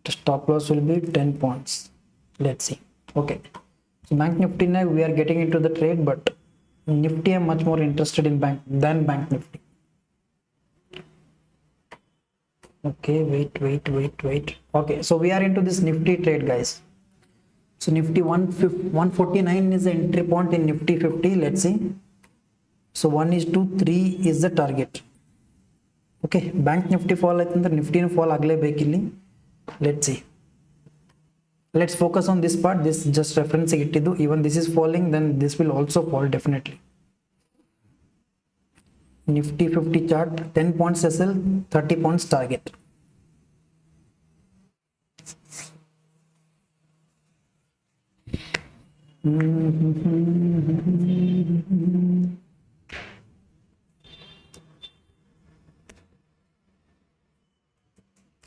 The stop loss will be 10 points. Let's see. Okay, so bank nifty now we are getting into the trade, but nifty I'm much more interested in bank nifty. Okay, wait. Okay, so we are into this nifty trade guys. So nifty 149 is the entry point in nifty 50. Let's see. So 1 is to 3 is the target. Okay, bank nifty fall aitandre nifty nu fall aglebeku illi. Let's see. Let's focus on this part. This just reference ittidu. Even this is falling, then this will also fall definitely. Nifty 50 chart, 10 points SL, 30 points target.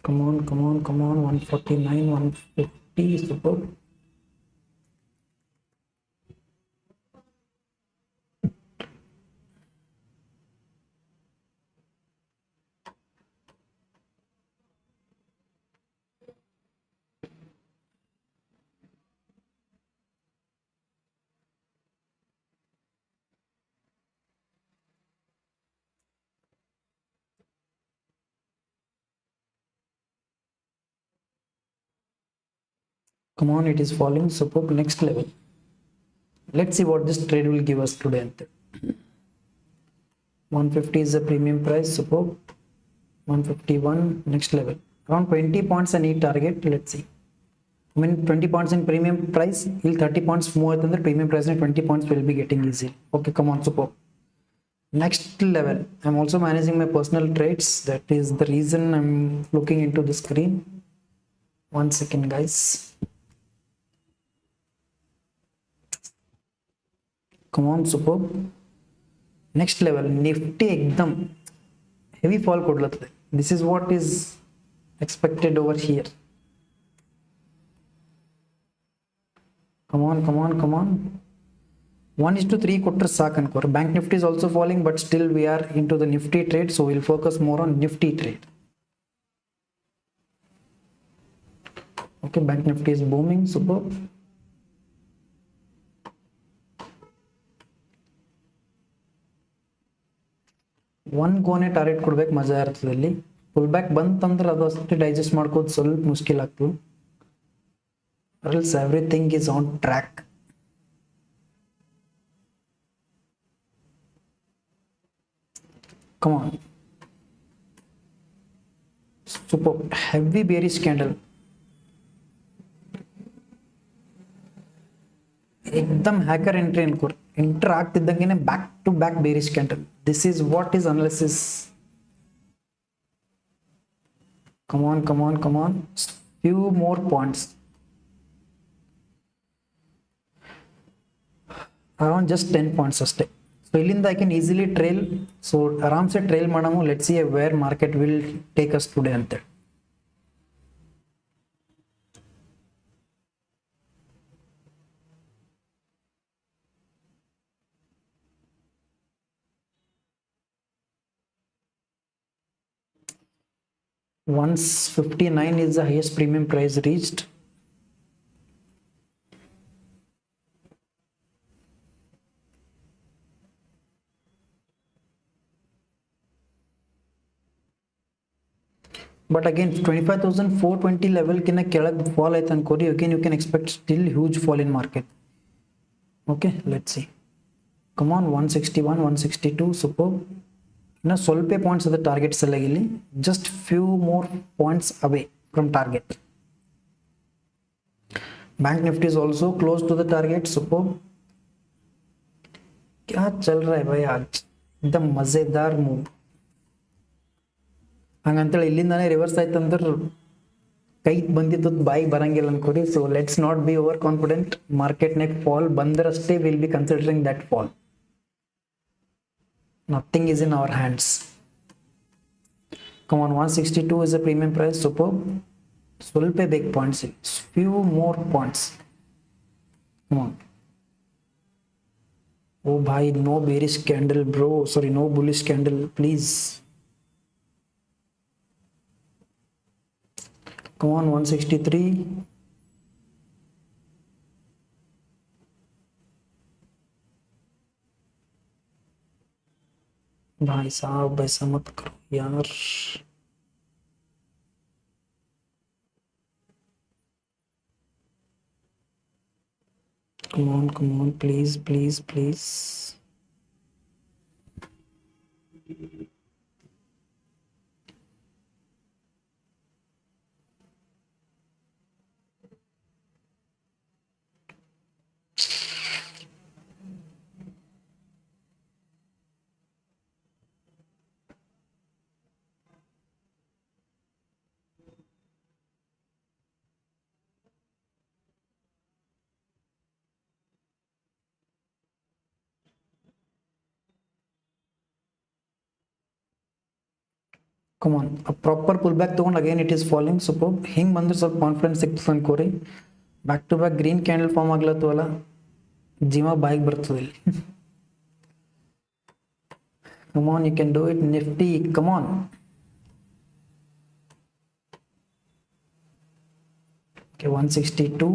Come on. 149, 150, super. Come on, it is falling. Superb. Next level. Let's see what this trade will give us today. 150 is the premium price, superb. 151, next level. Around 20 points I need target. Let's see. I mean 20 points in premium price, he'll 30 points more than the premium price and 20 points will be getting easy. Okay, come on, superb. Next level. I'm also managing my personal trades. That is the reason I'm looking into the screen. 1 second, guys. Come on, superb. Next level. Nifty ekdam heavy fall kodlatade. This is what is expected over here. Come on, come on, come on. 1:3 ಕೊಟ್ಟರೆ ಸಾಕು ಅನ್ಕೋರಿ. Bank Nifty is also falling, but still we are into the nifty trade, so we'll focus more on nifty trade. Okay, bank nifty is booming, super. One ಕೋನೆ target ಕೊಡ್ಬೇಕು, ಮಜಾ ಇರ್ತದೆ. ಇಲ್ಲಿ full back ಬಂತಂದ್ರೆ ಅದು ಅಷ್ಟೇ ಡೈಜೆಸ್ಟ್ ಮಾಡ್ಕೋದು ಸ್ವಲ್ಪ ಮುಷ್ಕಿಲ್ ಆಗ್ತದೆ. or else everything is on track. Come on. Super heavy bearish candle. एकदम हैकर एंट्री अನ್ಕೋರಿ. ಎಂಟರ್ ಆಗ್ತಿದ್ದಂಗೆನೆ back to back bearish candle. This is what is analysis. Come on, come on, come on. Few more points. Around just 10 points ಅಷ್ಟೇ. So ಇಲ್ಲಿಂದ I can easily trail. So ಆರಾಮ್ಸೆ trail ಮಾಡಾಮು. Let's see where market will take us today ಅಂತ. Once 59 is the highest premium price reached. But again 25,420 level ಕಿನ್ನ ಕೆಳಗೆ fall ಆಯ್ತು ಅನ್ಕೋರಿ. Again you can expect still huge fall in market. Okay, let's see. Come on, 161, 162, super. Now ಸ್ವಲ್ಪ points ಅದ targets ಎಲ್ಲ ಇಲ್ಲಿ. Just few more points away from target. Bank Nifty is also close to the target, super. क्या चल रहा है भाई आज? एकदम मजेदार मूव. ಹಂಗಂತೇಳಿ ಇಲ್ಲಿಂದಾನೆ ರಿವರ್ಸ್ ಆಯ್ತು ಅಂದ್ರೆ ಕೈ ಬಂದಿದ್ದು ಬಾಯಿಗೆ ಬರಂಗಿಲ್ಲ ಅನ್ಕೋರಿ. So let's not be over confident. ಮಾರ್ಕೆಟ್ನಾಗ ಫಾಲ್ ಬಂದರಷ್ಟೇ will be considering that fall. Nothing is in our hands. Come on, 162 is a premium price, super. ಸ್ವಲ್ಪ big points, few more points. Come on. Oh bhai, no bearish candle bro, sorry, no bullish candle please. Come on, 163. भाई साहब ऐसा मत करो यार. come on please, please, please. Come on, a proper pullback ತಗೊಂಡು again it is falling, super. ಹಿಂಗ್ ಬಂದ್ರೆ ಸ್ವಲ್ಪ ಕಾನ್ಫಿಡೆನ್ಸ್ ಸಿಕ್ತು ಅನ್ಕೋರಿ. Back to back green candle form ಆಗ್ಲತ್ತವಲ್ಲ, ಜೀವ ಬಾಯಿಗೆ ಬರ್ತದೆ ಇಲ್ಲಿ. Come on, you can do it. Nifty, come on. Okay, 162.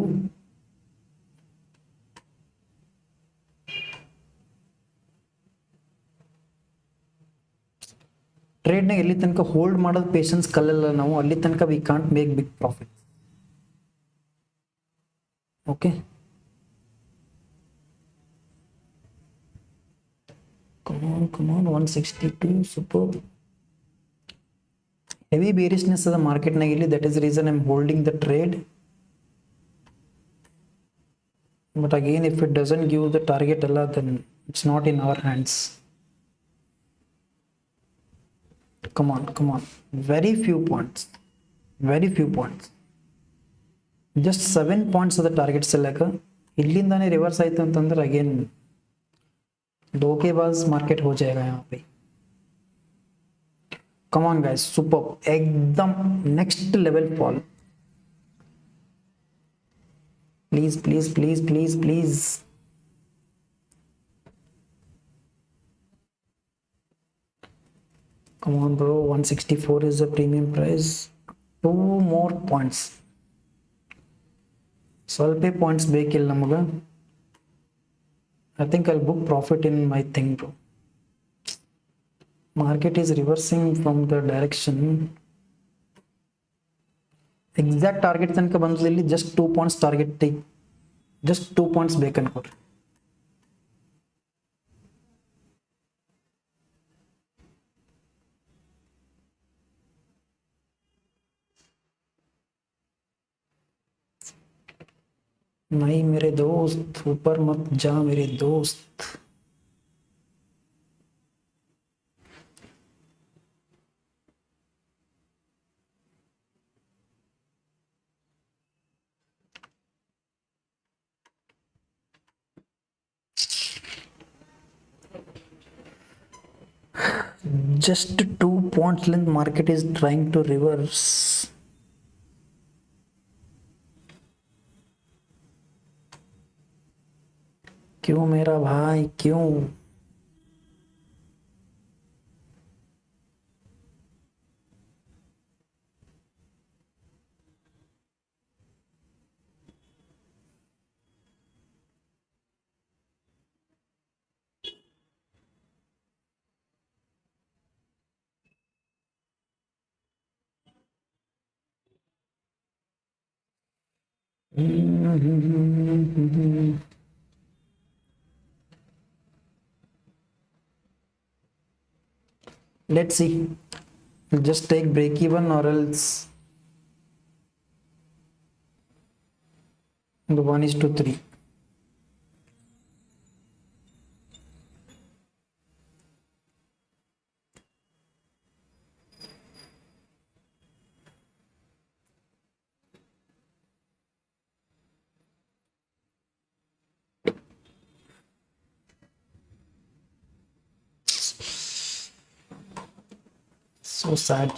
ಟ್ರೇಡ್ನಾಗ ಎಲ್ಲಿ ತನಕ ಹೋಲ್ಡ್ ಮಾಡೋದು ಪೇಷನ್ಸ್ ಕಲ್ಲಲ್ಲ ನಾವು, ಅಲ್ಲಿ ತನಕ we can't make big profit. Okay, come on, 162, super. Heavy bearishness of the market nagili, that is the reason I'm holding the trade. But again, if it doesn't give the target Allah, then it's not in our hands. Come on, very few points, just 7 points of the target sellega इल्लिंदाने reverse आयतु ಅಂತಂದ್ರೆ again धोखेबाज market हो जाएगा यहाँ पे. Come on guys, super, एकदम next level fall. Please. Come on bro, 164 is the premium price. 2 more points. ಸ್ವಲ್ಪ points ಬೇಕಿಲ್ಲ ನಮಗ. I think I'll book profit in my thing bro. Market is reversing from the direction. Exact target ತನಕ ಬಂದಲ್ಲಿ just 2 points target take. Just 2 points ಬೇಕನ್ಕೋರಿ. नहीं मेरे दोस्त, ऊपर मत जा मेरे दोस्त. Just 2 points length market is trying to reverse. क्यों मेरा भाई क्यों? Let's see. Just take break even or else the 1:3. So sad.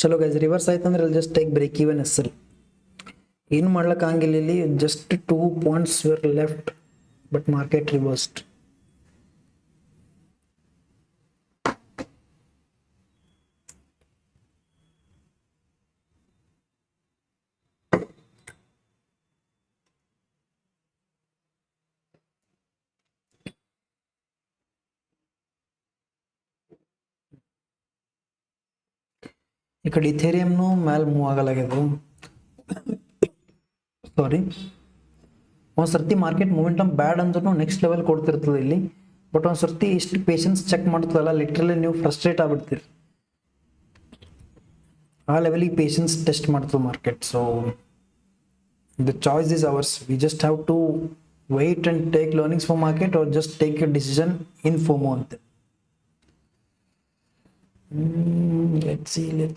चलो guys, reverse आयतंದ್ರೆ I'll just take break even SL. ಏನು ಮಾಡ್ಲಕ್ಕಾಗಿಲ್ಲ ಇಲ್ಲಿ, just 2 points were left but market reversed. ಈ ಕಡೆ ಇಥೇರಿಯಂನು ಮೇಲೆ ಮೂವ್ ಆಗಲಾಗ್ಯದು. ಸಾರಿ, ಒಂದು ಸರ್ತಿ ಮಾರ್ಕೆಟ್ ಮೊಮೆಂಟಮ್ ಬ್ಯಾಡ್ ಅಂದ್ರೂ ನೆಕ್ಸ್ಟ್ ಲೆವೆಲ್ ಕೊಡ್ತಿರ್ತದೆ ಇಲ್ಲಿ. ಬಟ್ ಒಂದು ಸರ್ತಿ ಇಷ್ಟು ಪೇಷನ್ಸ್ ಚೆಕ್ ಮಾಡ್ತದಲ್ಲ, ಲಿಟ್ರಲಿ ನೀವು ಫ್ರಸ್ಟ್ರೇಟ್ ಆಗ್ಬಿಡ್ತೀರಿ. ಆ ಲೆವೆಲಿಗೆ ಪೇಷನ್ಸ್ ಟೆಸ್ಟ್ ಮಾಡ್ತದೆ market. So the choice is ours. We just have to wait and take learnings for market or just take a decision in FOMO ಅಂತ. Let's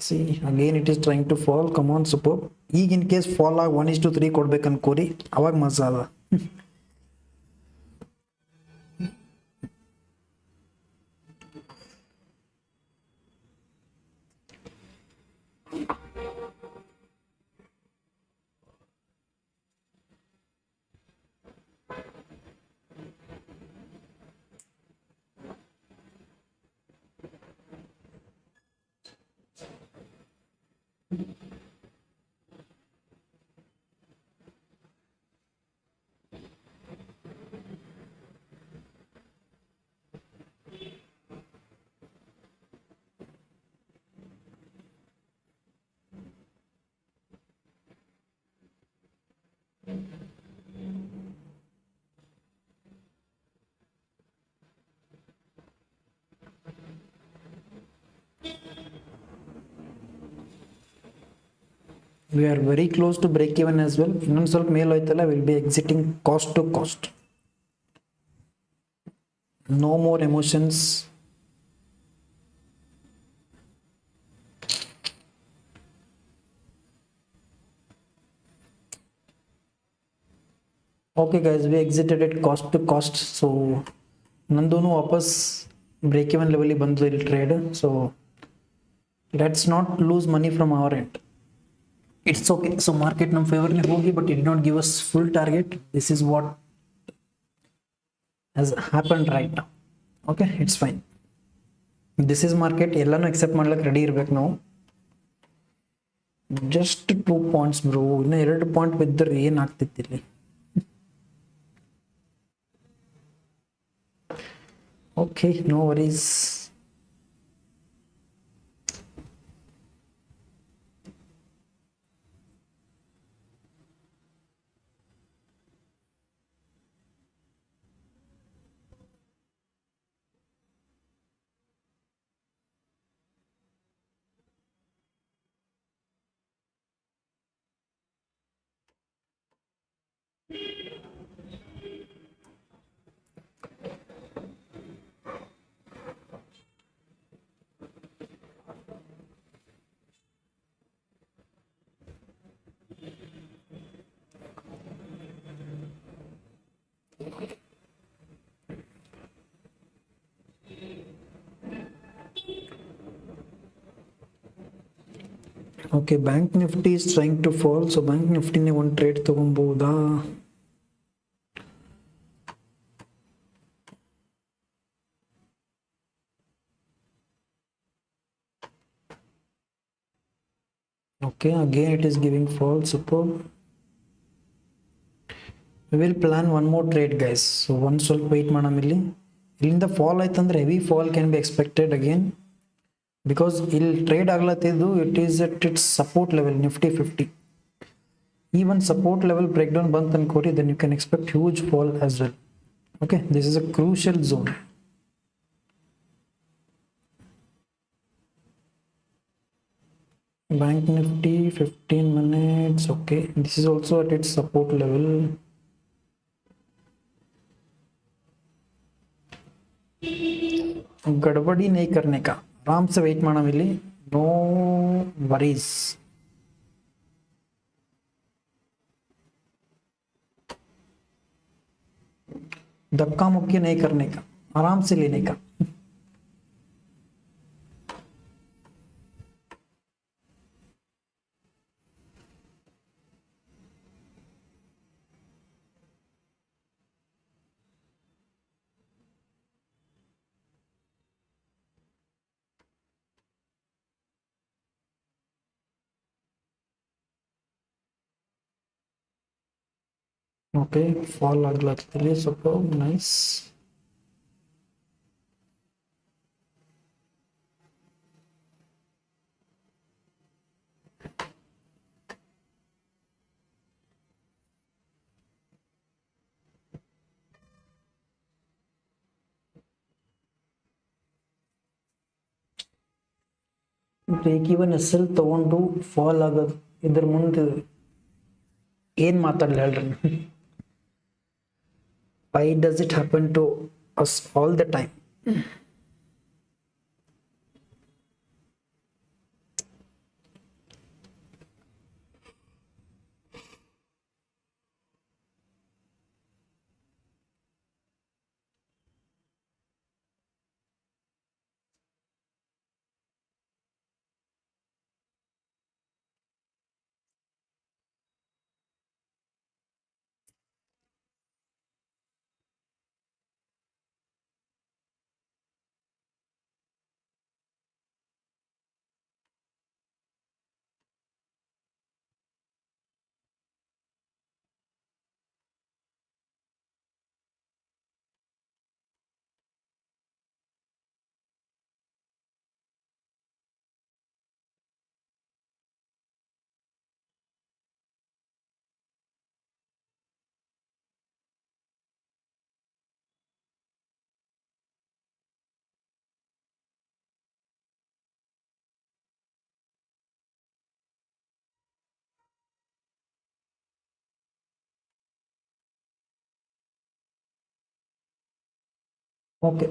see. Again it is trying to fall. Come on, super. ಈಗ ಇನ್ case fall ಆಗಿ 1:3 ಕೊಡ್ಬೇಕು ಅನ್ಕೋರಿ, ಅವಾಗ ಮಜಾ ಅದ. We are very close to break even as well. ಇನ್ನೊಂದು ಸ್ವಲ್ಪ ಮೇಲ್ ಹೋಯ್ತಲ್ಲ, will be exiting cost to cost. No more emotions. Okay guys, we exited at cost to cost. So ನಂದೂನು ವಾಪಸ್ ಬ್ರೇಕ್ ಇವನ್ ಲೆವೆಲಿಗೆ ಬಂದು ಇಲ್ಲಿ trade. So let's not lose money from our end. It's okay. So market ನಮ್ಮ ಫೇವರ್ಲಿ ಹೋಗಿ, but it not give us full target. This is what has happened right now. Okay, it's fine. This is market. ಎಲ್ಲಾನು accept ಮಾಡ್ಲಿಕ್ಕೆ ready ಇರ್ಬೇಕು ನಾವು. Just 2 points bro. ಇನ್ನು 2 point ಬಿದ್ದರೆ ಏನಾಗ್ತಿತ್ತು ಇಲ್ಲಿ. Okay, no worries. Okay, bank nifty is trying to fall. So bank nifty ne one trade ತಗೊಬೋದಾ? Okay, again it is giving fall. Superb. We will plan one more trade guys. So one ಸ್ವಲ್ಪ wait ಮಾಡೋಣ ಇಲ್ಲಿ. ಇಲ್ಲಿಂದ fall ಆಯ್ತಂದ್ರೆ heavy fall can be expected again, because ಇಲ್ಲಿ trade ಆಗ್ಲತ್ತಿದ್ದು it is at its support level, nifty 50. Even support level breakdown ಬಂತ ಅನ್ಕೋರಿ, then you can expect huge fall as well. Okay, this is a crucial zone. Bank nifty 15 minutes. Okay, this is also at its support level. गड़बड़ी नहीं करने का, आराम से wait माना मिली. No worries. धक्का मुक्की नहीं करने का, आराम से लेने का. Okay, fall aglatili. Super nice. Break even SL ತಗೊಂಡು ಫಾಲ್ ಆಗೋದು, ಇದ್ರ ಮುಂದೆ ಏನ್ ಮಾತಾಡಲಿ ಹೇಳ್ರಿ. Why does it happen to us all the time? Okay.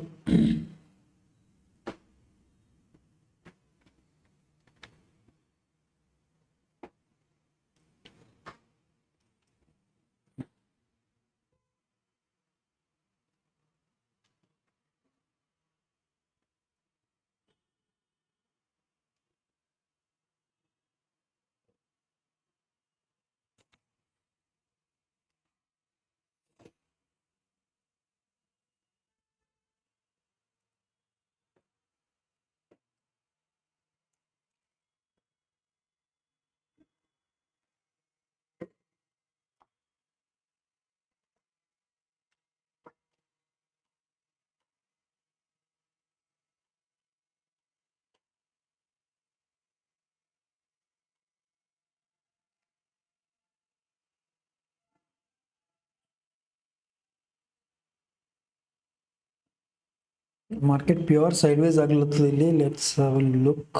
Market pure sideways ಆಗ್ಲತ್ತದ ಇಲ್ಲಿ. Let's have a look.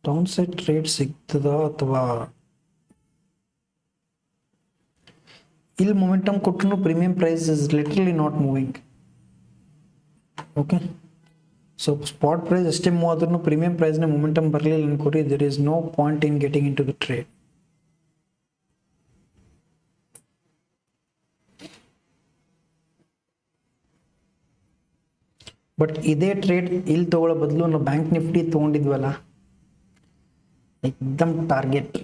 Down side trade ಸಿಗ್ತದ ಅಥವಾ ಇಲ್ಲಿ ಮೊಮೆಂಟಮ್ ಕೊಟ್ಟರು premium price is literally not moving. Okay, so spot price ಎಷ್ಟೇ move ಆದ್ರೂ premium ಪ್ರೈಸ್ನ momentum ಬರಲಿಲ್ಲ ಅನ್ಕೋರಿ, there is no point in getting in to the trade. But ಇದೇ ಟ್ರೇಡ್ ಇಲ್ಲಿ ತಗೊಳ್ಳೋ ಬದಲು ನಾವು ಬ್ಯಾಂಕ್ ನಿಫ್ಟಿ ತೊಗೊಂಡಿದ್ವಲ್ಲ, ಎಕ್ದಮ್ target.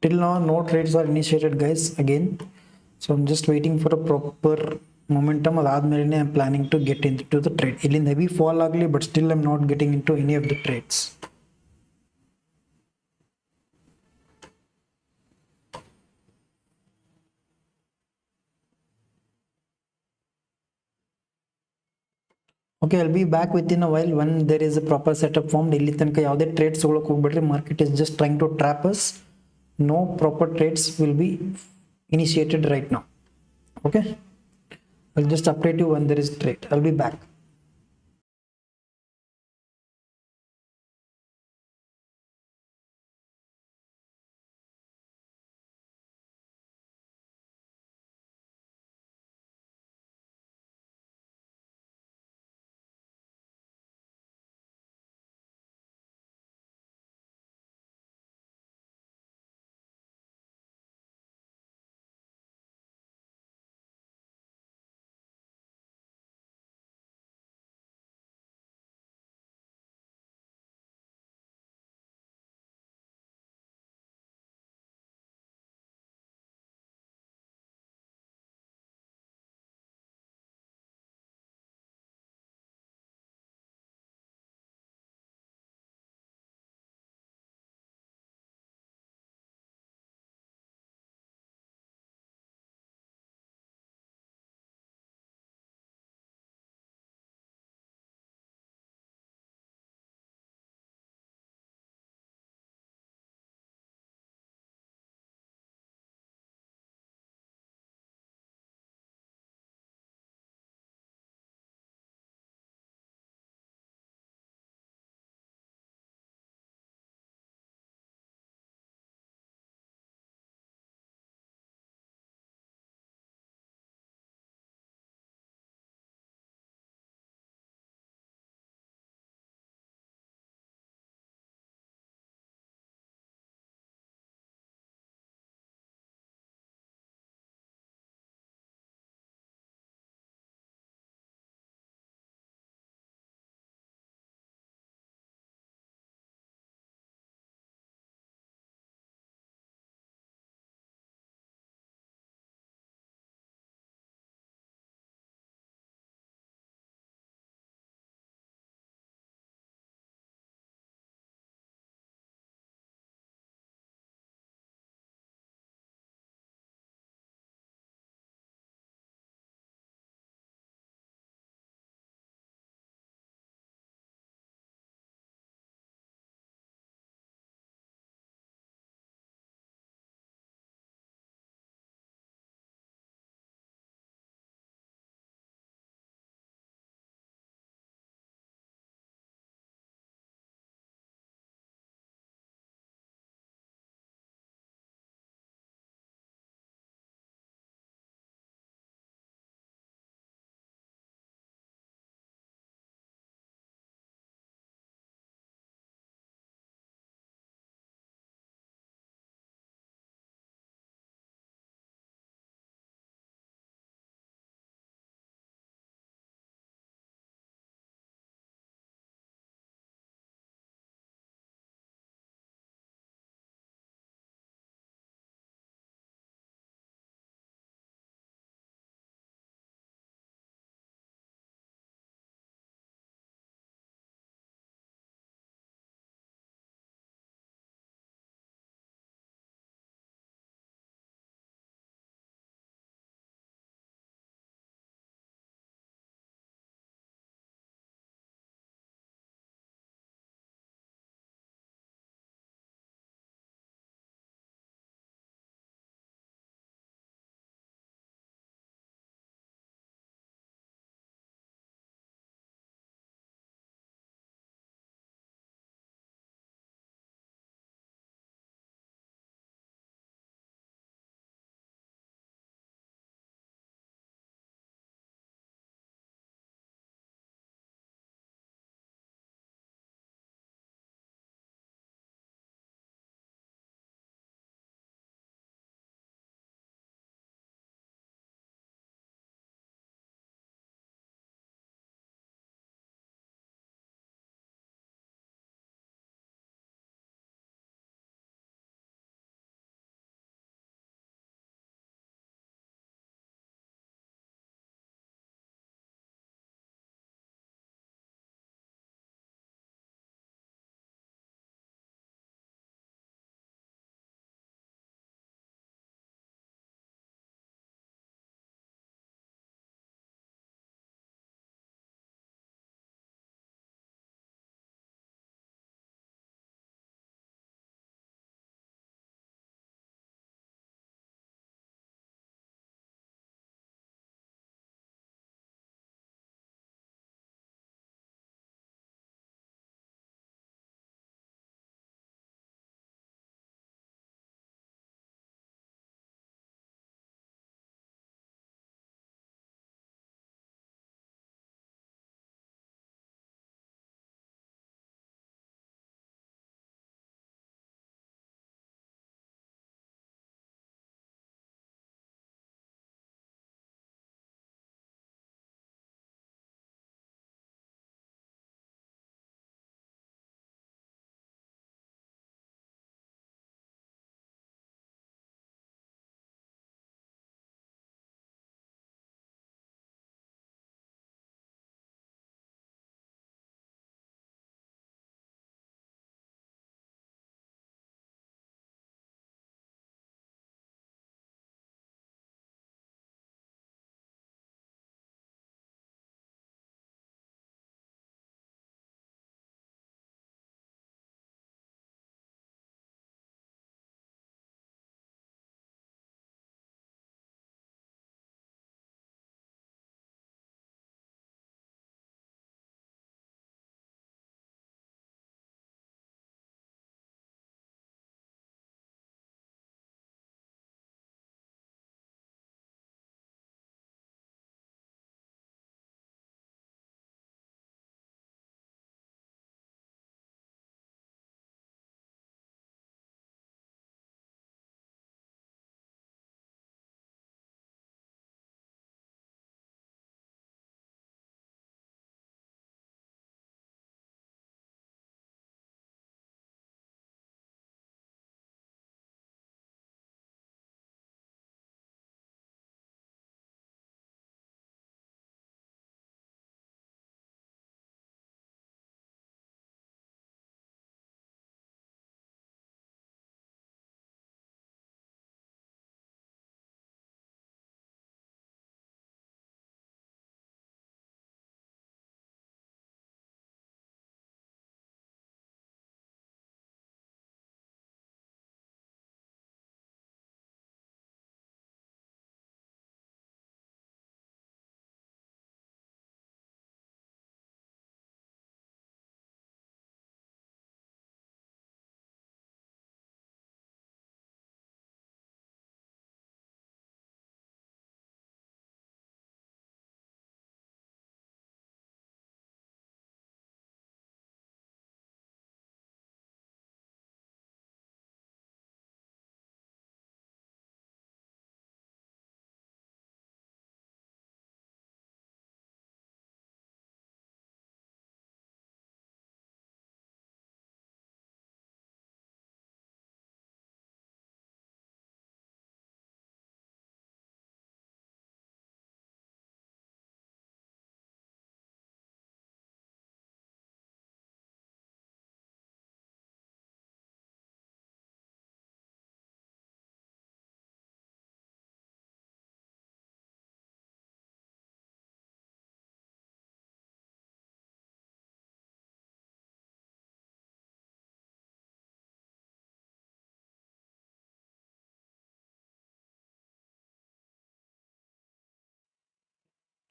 Till now, no trades are initiated, guys. Again, so I'm just waiting for a proper momentum. Adadmelene I'm planning to get into the trade. Illinda heavy fall agli, but still I'm not getting into any of the trades. Okay, I'll be back within a while when there is a proper setup formed. Illi tanaka yavade trades tagolok hogbedri. Market is just trying to trap us. No proper trades will be initiated right now. Okay, I'll just update you when there is trade. I'll be back.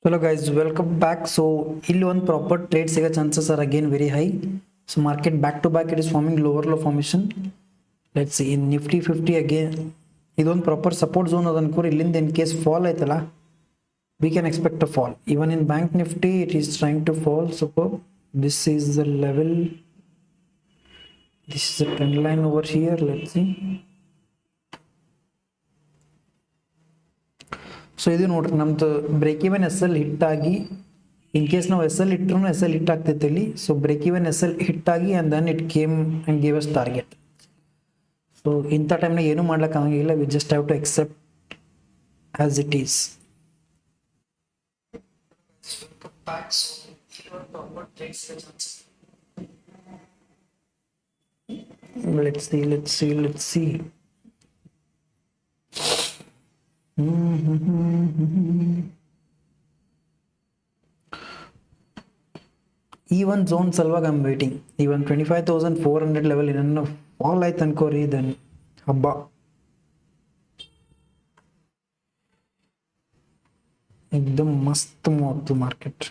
Hello guys, welcome back. So ಇಲ್ಲಿ ಒಂದು proper trade ಸಿಗೋ chances are again very high. So market back to back it is forming lower low formation. Let's see in Nifty 50 again ಇದೊಂದು proper support zone ಅದ ಅನ್ಕೋರಿ. ಇಲ್ಲಿಂದ in case fall ಆಯ್ತಲ್ಲ, we can expect a fall. Even in bank nifty it is trying to fall. Super, this is the level, this is the trend line over here. Let's see. So ಇದು ನೋಡ್ರಿ, ನಮ್ದು break even S L hit ಆಗಿ, in case ನಾವು S L ಇಟ್ಟರು S L hit ಆಗ್ತೈತೆ ಇಲ್ಲಿ. So break even S L hit ಆಗಿ and then it came and gave us target. So ಇಂಥ ಟೈಮ್ನಾಗ ಏನು ಮಾಡ್ಲಿಕ್ಕೆ ಆಗಂಗಿಲ್ಲ. We just have to accept as it is. Let's see. Even zone salvag I'm waiting. Even 25,400 level in fall ಆಯ್ತು ಅನ್ಕೋರಿ, then ಹಬ್ಬ. एकदम मस्त मोತ್ತು market.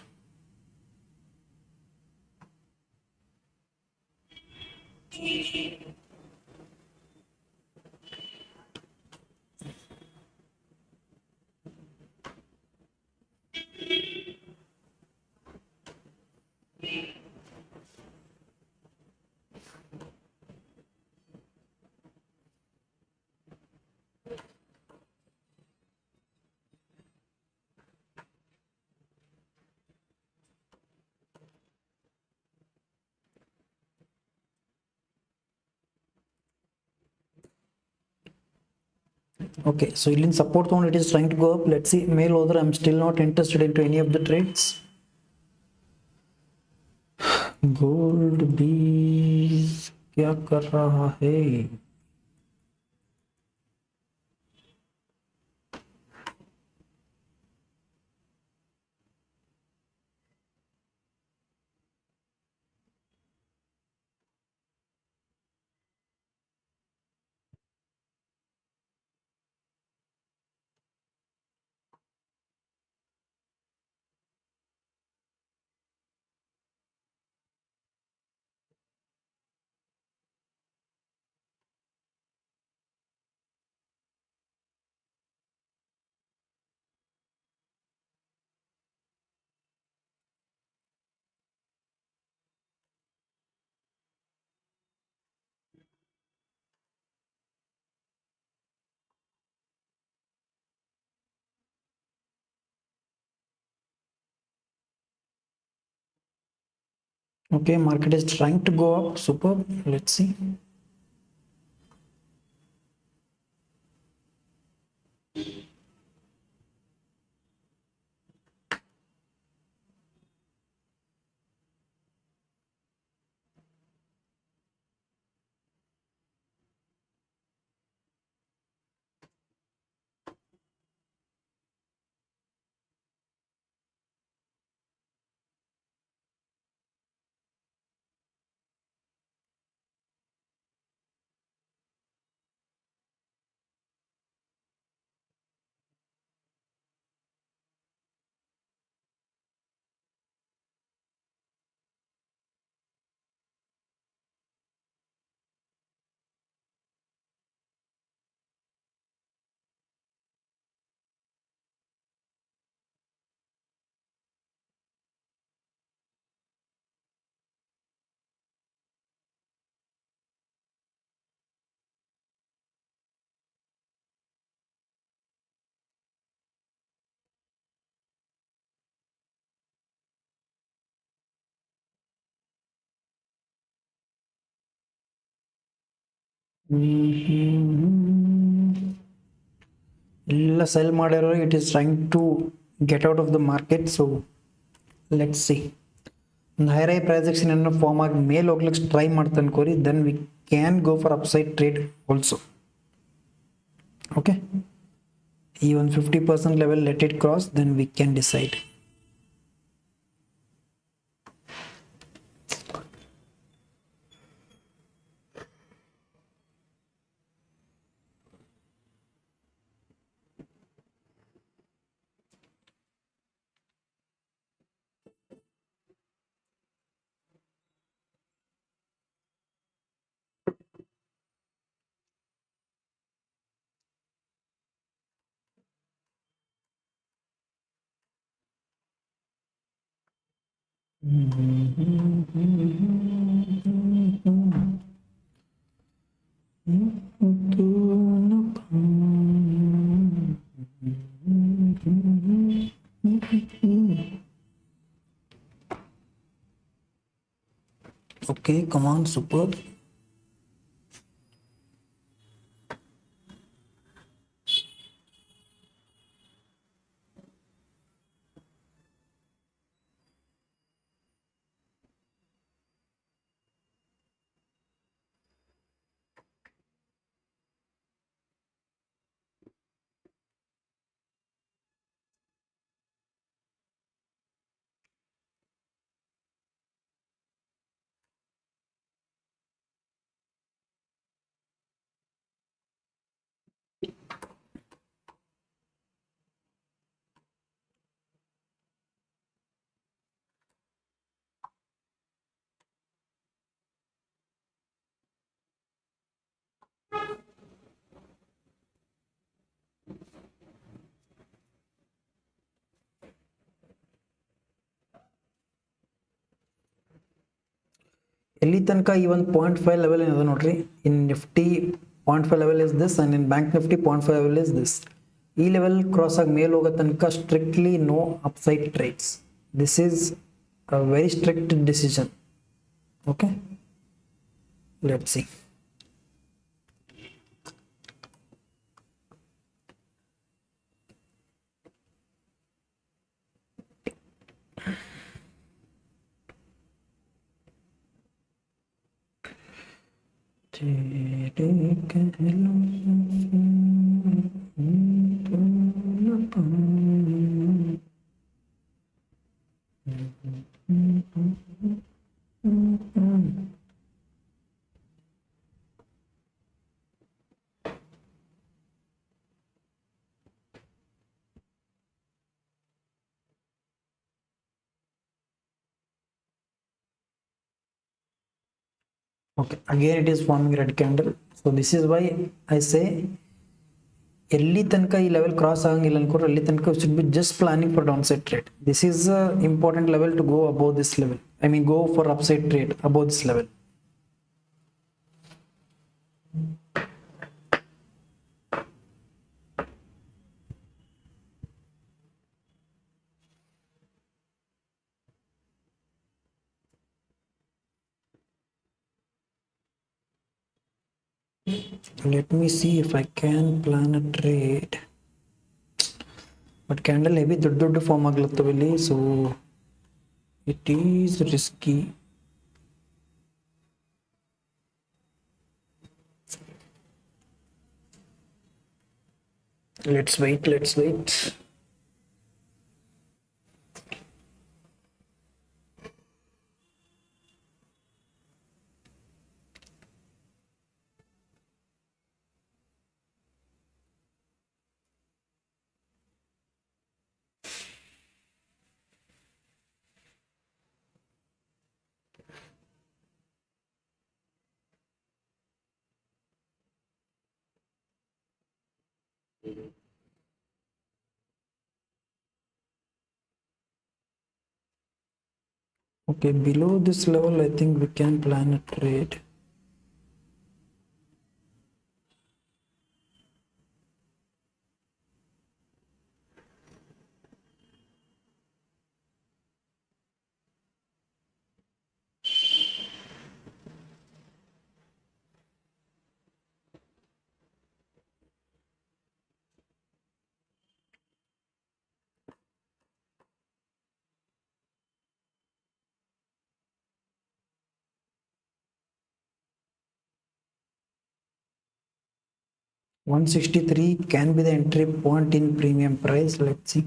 Okay, so in support zone it is trying to go up. Let's see. Mail order, I'm still not interested into any of the trades. Gold bees क्या कर रहा है? Okay, market is trying to go up. Superb. Let's see. ಇಲ್ಲ sell ಮಾಡಿರೋ, it is trying to get out of the market. So let's see. ಒಂದು higher high price action ಏನೋ form ಆಗಿ ಮೇಲೆ ಹೋಗ್ಲಿಕ್ಕೆ ಟ್ರೈ ಮಾಡ್ತಾ ಅನ್ಕೋರಿ, then we can go for upside trade also. Okay, ಈ ಒಂದು 50% level let it cross, then we can decide. Okay, come on, super. ಎಲ್ಲಿ ತನಕ ಈ ಒಂದು 0.5 ಲೆವೆಲ್ ಏನಿದೆ ನೋಡ್ರಿ, in Nifty 0.5 level is this and in Bank Nifty 0.5 level is this. ಈ level cross ಆಗಿ ಮೇಲೆ ಹೋಗೋ ತನಕ strictly no upside trades. This is a very strict decision. Okay, let's see. Okay, again it is forming red candle. So this is why I say ಎಲ್ಲಿ ತನಕ ಈ level cross ಆಗಂಗಿಲ್ಲ ಅನ್ಕೋರು ಅಲ್ಲಿ ತನಕ should be just planning for down side trade. This is important level to go above this level. I mean go for up side trade above this level. Let me see if I can plan a trade. But candle heavy ದೊಡ್ಡ form ಆಗ್ಲತ್ತವ ಇಲ್ಲಿ, so it is risky. Let's wait. Okay, below this level I think we can plan a trade. $163 can be the entry point in premium price. Let's see.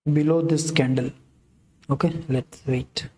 Below this candle. Okay, let's wait.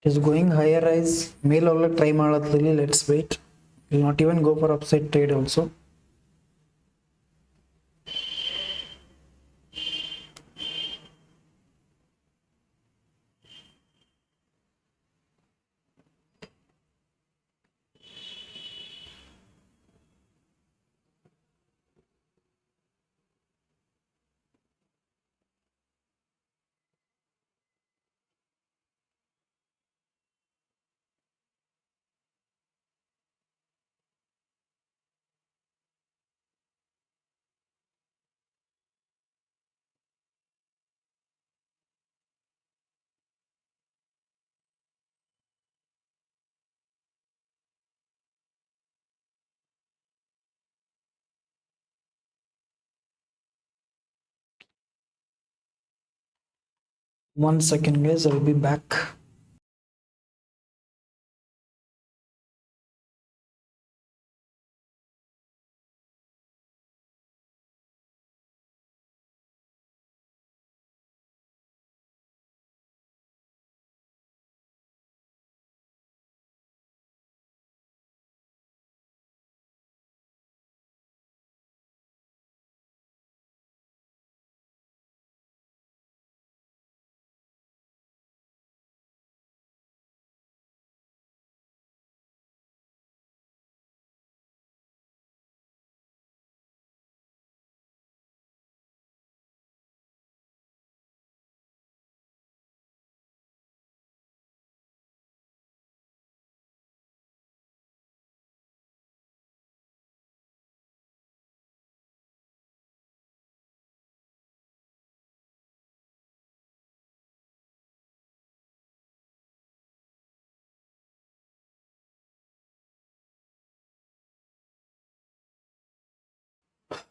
It is going higher rise. Mail all try madatili. Let's wait. Will not even go for upside trade also. One second, guys. I'll be back.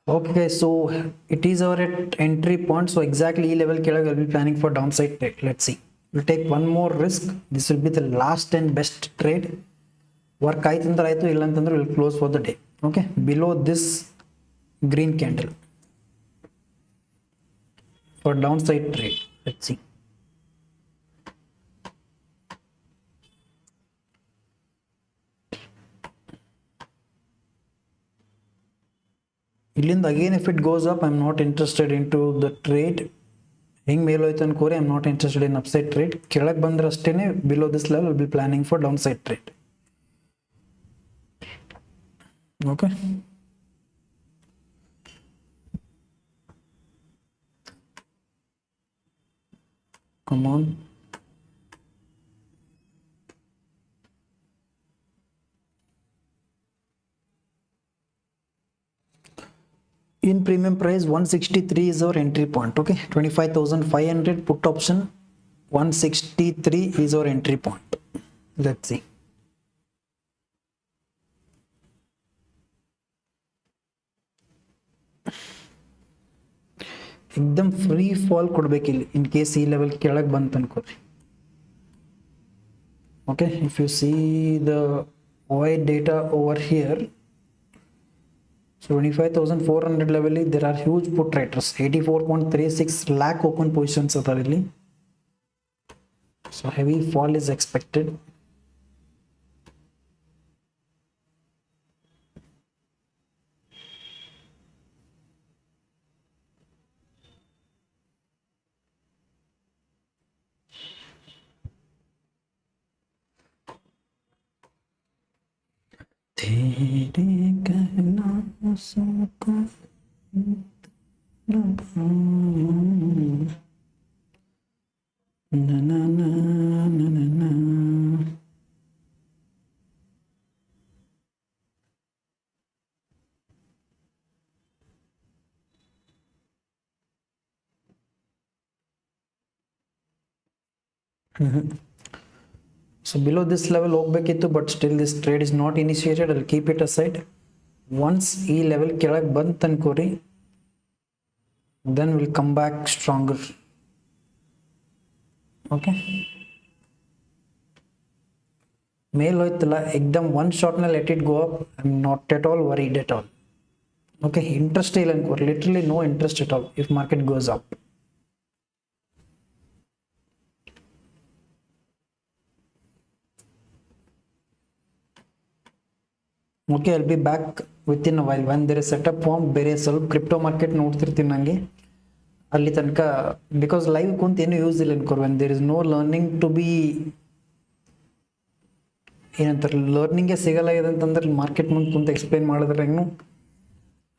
Okay, so it is our entry point. So exactly level ಕೆಳಗೆ will be planning for downside trade. Let's see. We'll take one more risk. This will be the last and best trade. Work ಆಯ್ತಂದ್ರೆ ಆಯ್ತು, ಇಲ್ಲ ಅಂತಂದ್ರೆ will close for the day. Okay, below this green candle for downside trade. Let's see. ಇಲ್ಲಿಂದ again if it goes up, I'm not interested into the trade. ಹಿಂಗ್ ಮೇಲೆ ಹೋಯ್ತು ಅನ್ಕೋರಿ, I'm not interested in upside trade. ಕೆಳಗೆ ಬಂದ್ರೆ ಅಷ್ಟೇನೆ below this level will be planning for downside trade. Okay. Come on. In premium price 163 is our entry point. Okay, 25,500 put option, 163 is our entry point. Let's see. एकदम free fall ಕೊಡಬೇಕಿಲ್ಲ in case ಈ level ಕೆಳಗೆ ಬಂತ ಅನ್ಕೋರಿ. Okay, if you see the void data over here, so 25,400 level, there are huge put traders, 84.36 lakh open positions are really. So heavy fall is expected. तेरे कहना सबको ना ना ना ना ना ना. So below this level ಹೋಗಬೇಕಿತ್ತು, but still this trade is not initiated. I'll keep it aside. Once ಈ level ಕೆಳಗೆ ಬಂತ ಅನ್ಕೋರಿ, then we'll come back stronger. Okay, ಮೇಲ್ ಹೋಯ್ತಲ್ಲ ಎಕ್ದಮ್ one shot ನ let it go up. I'm not at all worried at all. Okay, interest ಇಲ್ಲ ಅನ್ಕೋರಿ, literally no interest at all if market goes up. Okay, I'll be back within a while. When there is setup form, ಬೇರೆ ಸ್ವಲ್ಪ crypto market ನೋಡ್ತಿರ್ತೀನಿ ನನಗೆ ಅಲ್ಲಿ ತನಕ, because live ಕುಂತ ಏನು use ಇಲ್ಲ ಅನ್ಕೋರ್. When there is no learning to be, ಏನಂತಾರೆ, ಲರ್ನಿಂಗೇ ಸಿಗಲ್ಲ ಇದೆ ಅಂತಂದ್ರೆ ಮಾರ್ಕೆಟ್ ಮುಂದೆ ಕುಂತ ಎಕ್ಸ್ಪ್ಲೈನ್ ಮಾಡಿದ್ರೆ ಹೆಂಗೂ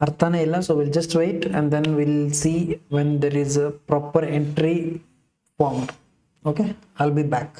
ಅರ್ಥನೇ ಇಲ್ಲ. So will just wait and then will see when there is a proper entry formed. Okay, I'll be back.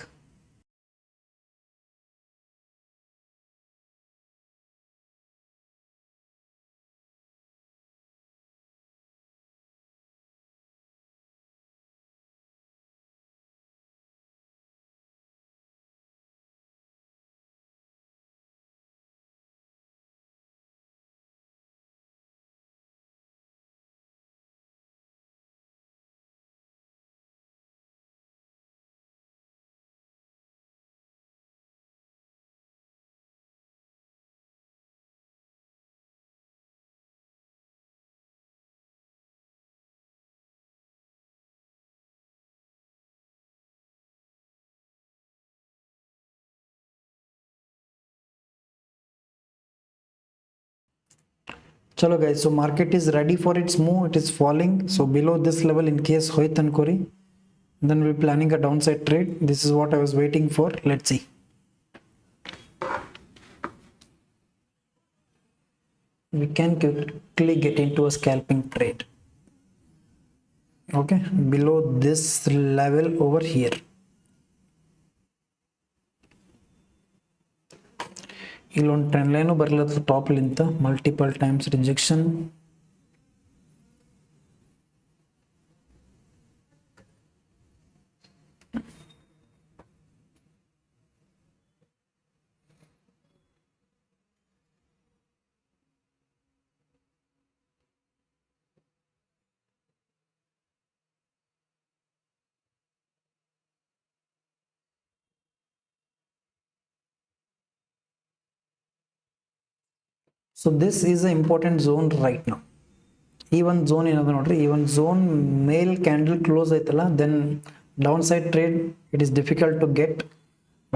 Chalo guys, so market is ready for its move. It is falling. So below this level, in case hoyt ankori, then we're planning a downside trade. This is what I was waiting for. Let's see. We can quickly get into a scalping trade. Okay, below this level over here. ಇಲ್ಲೊಂದು trend line ಬರಲತ್ತ top ಲಿಂತ multiple times rejection. So this is an important zone right now. ಈ ಒಂದು zone ಏನದ ನೋಡ್ರಿ, ಈ ಒಂದು zone ಮೇಲ್ candle close ಆಯ್ತಲ್ಲ, then down side trade it is difficult to get.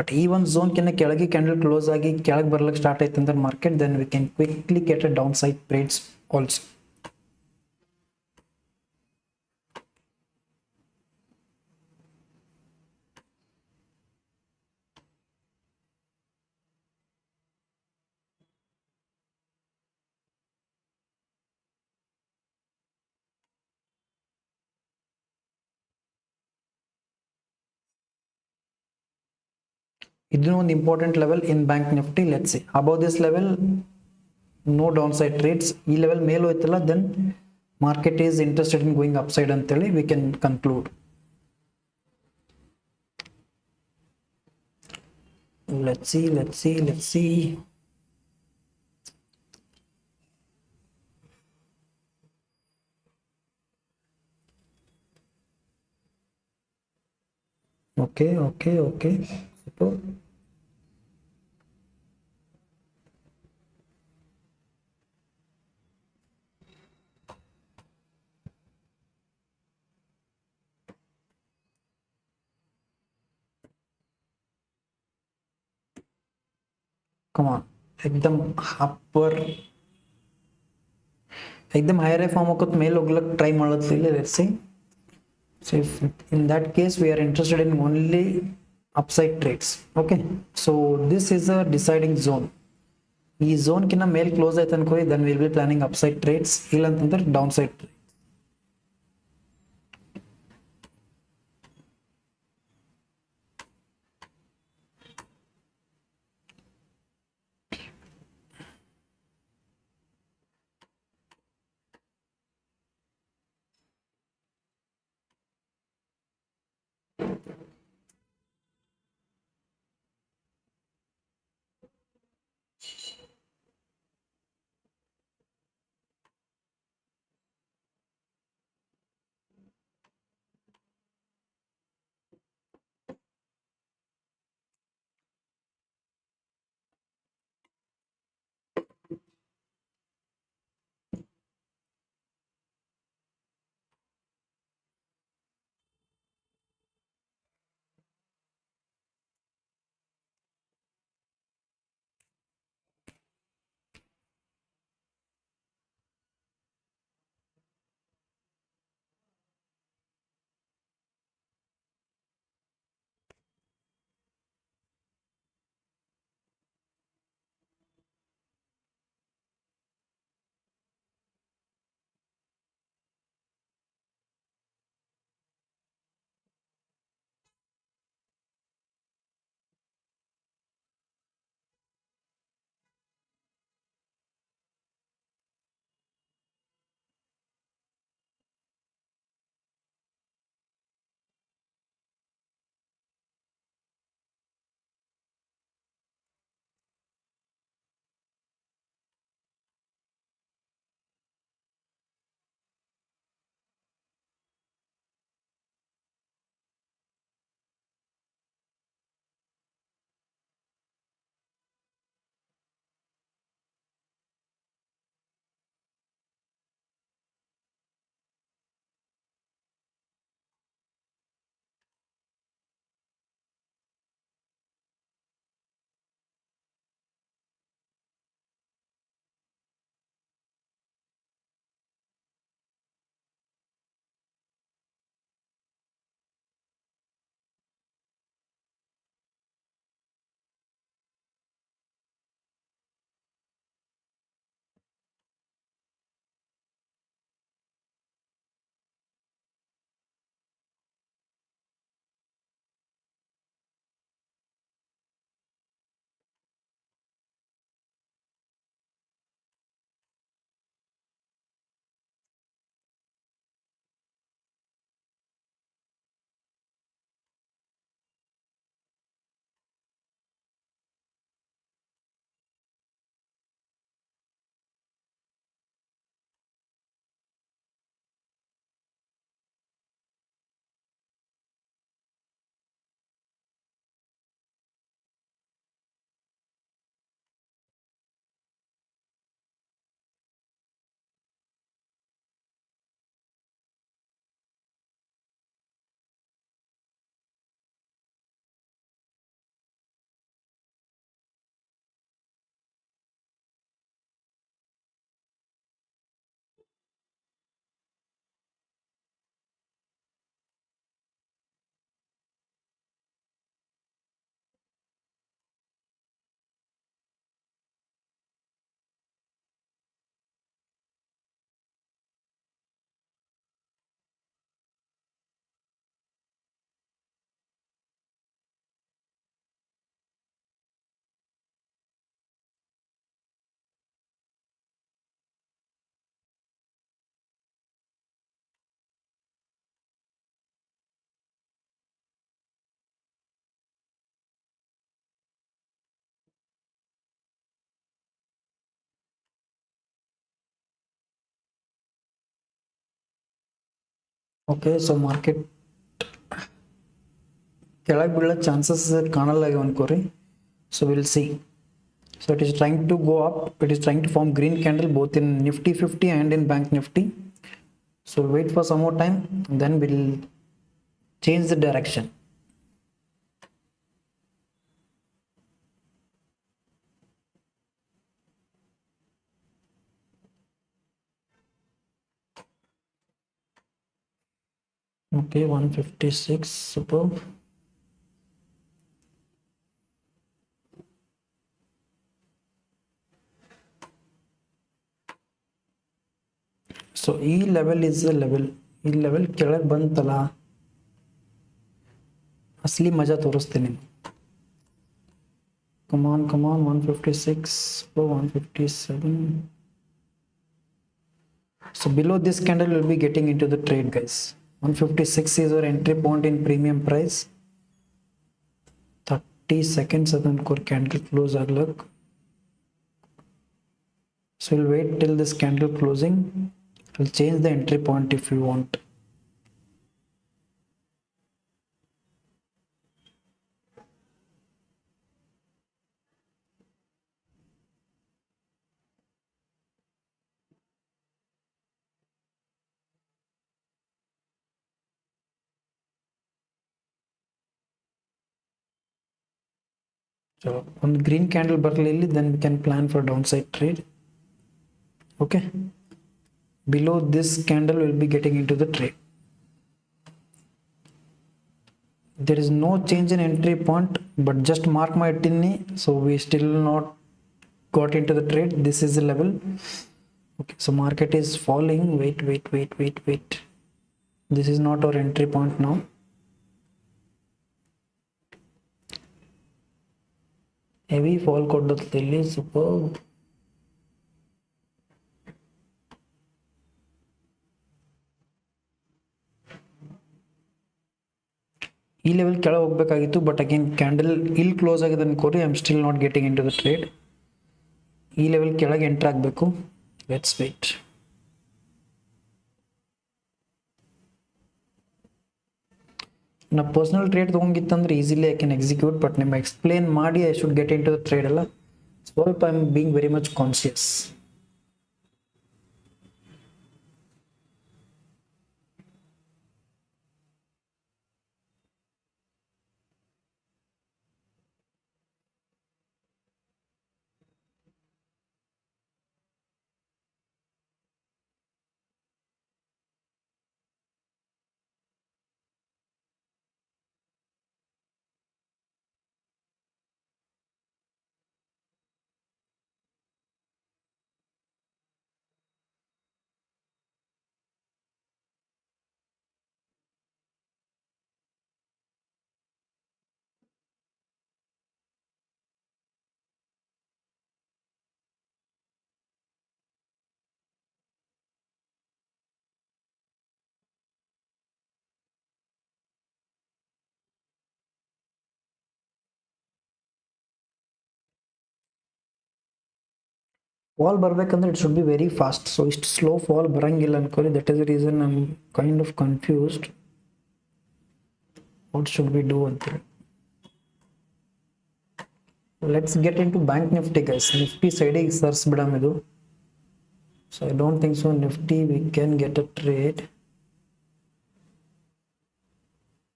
But ಈ ಒಂದು ಝೋನ್ಕಿನ್ನ ಕೆಳಗೆ ಕ್ಯಾಂಡಲ್ ಕ್ಲೋಸ್ ಆಗಿ ಕೆಳಗೆ ಬರ್ಲಿಕ್ಕೆ ಸ್ಟಾರ್ಟ್ ಆಯ್ತು ಅಂದ್ರೆ market, then we can quickly get a down side trades also. ಇದನ್ನು ಒಂದು important level in Bank Nifty. Let's see above this level no down side trades. ಈ ಲೆವೆಲ್ ಮೇಲೆ ಹೋಯ್ತಲ್ಲ, then market is interested in going up side ಅಂತೇಳಿ we can conclude. let's see. Okay. Super. Come on, एकदम upper एकदम higher form होकर मेल होगलक try ಮಾಡಲಿಲ್ಲ. let's see. So if in that case we are interested in only upside trades. Okay, so this is a deciding zone. ಈ zone ಕಿನ್ನ ಮೇಲ್ close ಆಯ್ತು ಅನ್ಕೋರಿ, then we'll be planning upside trades. ಇಲ್ಲ ಅಂತಂದ್ರೆ down side trade. Okay, so market ಕೆಳಗೆ ಬೀಳೋ chances ಕಾಣಲ್ಲ ಈಗ ಅನ್ಕೋರಿ. So we'll see. So it is trying to go up. It is trying to form green candle both in Nifty 50 and in Bank Nifty. So wait for some more time, then we'll change the direction. Okay, 156, superb. So E level is a level. E level ಕೆಳಗೆ ಬಂತಲ್ಲ, ಅಸಲಿ ಮಜಾ ತೋರಿಸ್ತೀನಿ. Come on, 156, 157. So below this candle will be getting into the trade, guys. 156 is our entry point in premium price. 30 seconds ಅದನ್ಕೋರ್ candle close ಆಗ್ಲಕ್. So we'll wait till this candle closing. I'll change the entry point if you want. So on the green candle ಬರ್ಲಿಲ್ಲ, then we can plan for downside trade. Okay, below this candle will be getting into the trade. There is no change in entry point, but just mark my tinny. So we still not got into the trade. This is the level. Okay, so market is falling. Wait. This is not our entry point now. Heavy fall ಕೊಡುತ್ತಿಲ್ಲ, superb. ಈ level ಕೆಳಗೆ ಹೋಗಬೇಕಾಗಿತ್ತು, but again candle ಇಲ್ಲಿ close ಆಗಿದೆ ಅನ್ಕೋರಿ. I am still not getting in to the trade. ಈ level ಕೆಳಗೆ enter ಆಗಬೇಕು. Let's wait. ನಾ ಪರ್ಸನಲ್ ಟ್ರೇಡ್ ತೊಗೊಂಡಿತ್ತಂದ್ರೆ easily I can execute, but ನಿಮ್ಗೆ ಎಕ್ಸ್ಪ್ಲೇನ್ ಮಾಡಿ I should get in to the trade ಅಲ್ಲ. ಸ್ವಲ್ಪ I am being very much conscious. Fall ಬರ್ಬೇಕಂದ್ರೆ it should be very fast. So ಇಷ್ಟು slow fall ಬರಂಗಿಲ್ಲ ಅನ್ಕೋರಿ. That is the reason I am kind of confused. What should be do ಅಂತೇಳಿ. Let's get in to bank Nifty guys. Nifty ಸೈಡಿಗೆ ಸರ್ಸ್ ಬಿಡಮ್ ಇದು. So I don't think so Nifty we can get a trade.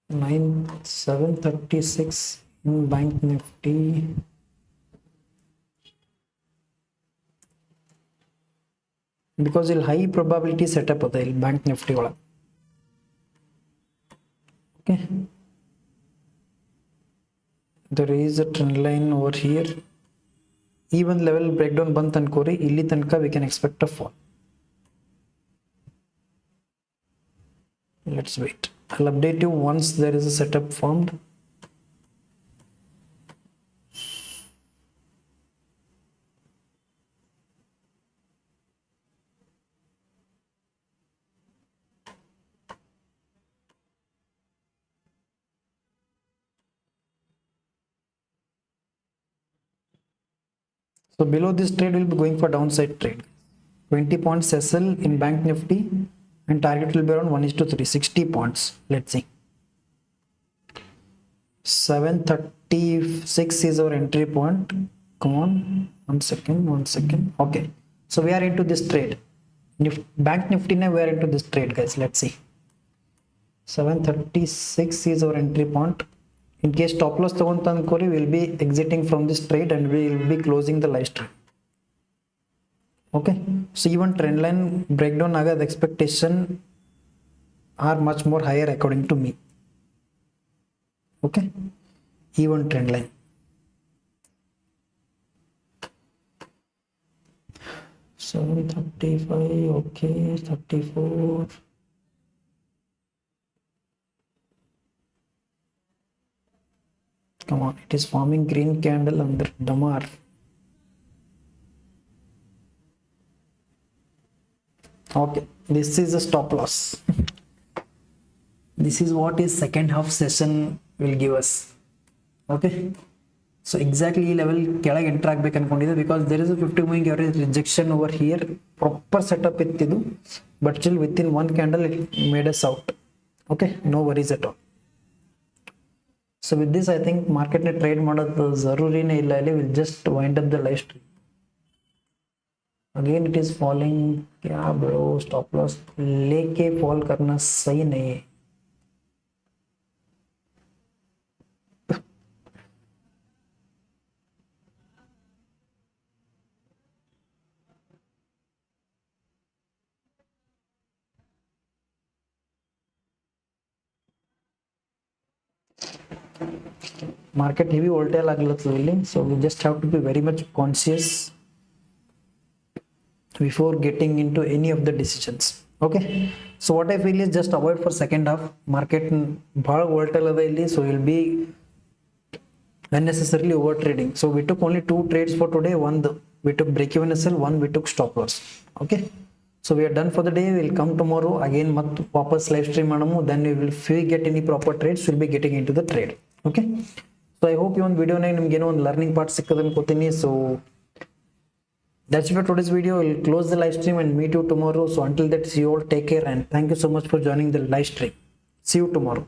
736 in bank nifty. Because ಇಲ್ಲಿ high probability setup ಅದ ಇಲ್ಲಿ bank nifty ಒಳಗೆ. Okay, there is a trend line over here. Even level breakdown ಬಂತ ಅನ್ಕೋರಿ, ಇಲ್ಲಿ ತನಕ we can expect a fall. Let's wait. I'll update you once there is a setup formed. So below this trade will be going for downside trade. 20 points SL in bank nifty and target will be around 1:3, 60 points. Let's see. 736 is our entry point. Come on, one second. Okay, so we are into this trade. Bank Nifty now we are into this trade, guys. Let's see. 736 is our entry point. In case stop loss ತಗೊಂತ ಅನ್ಕೋರಿ, we'll be exiting from this trade and we will be closing the live stream. Okay, so even trend line breakdown agad expectation are much more higher according to me. Okay, even trend line. So 35, okay, 34. Come on, it is forming green candle under Damar. Okay, this is a stop loss. This is what is second half session will give us. Okay, so exactly ಈ level ಕೆಳಗೆ enter ಆಗಬೇಕು ಅನ್ಕೊಂಡಿದ್ದೆ, because there is a 50 moving average rejection over here. Proper setup ಇತ್ತಿದು, but still within one candle it made us out. Okay, no worries at all. So with this I think market ne trade ಮಾಡೋದು ಜರೂರಿನೇ ಇಲ್ಲ. ಇಲ್ಲಿ will just wind up the live stream. Again it is falling. क्या bro, stop loss लेके fall करना सही नहीं है. Market heavy volatile aglattu ಇಲ್ಲಿ, so we just have to be very much conscious before getting into any of the decisions. Okay, so what I feel is just avoid for second half. Market bhal volatile ada ಇಲ್ಲಿ, so you'll be unnecessarily over trading. So we took only 2 trades for today. One we took break even sell, one we took stop loss. Okay, so we are done for the day. We'll come tomorrow again ಮತ್ತು ವಾಪಸ್ live stream ಮಾಡಮು. Then we will, if we get any proper trades, we'll be getting into the trade. Okay, so I hope ಈ ಒಂದು ವಿಡಿಯೋನಾಗ ನಿಮ್ಗೆ ಏನೋ ಒಂದು learning part ಸಿಕ್ಕದ ಅನ್ಕೋತೀನಿ. So that's it for today's video. We'll close the live stream and meet you tomorrow. So until that, see you all, take care, and thank you so much for joining the live stream. See you tomorrow.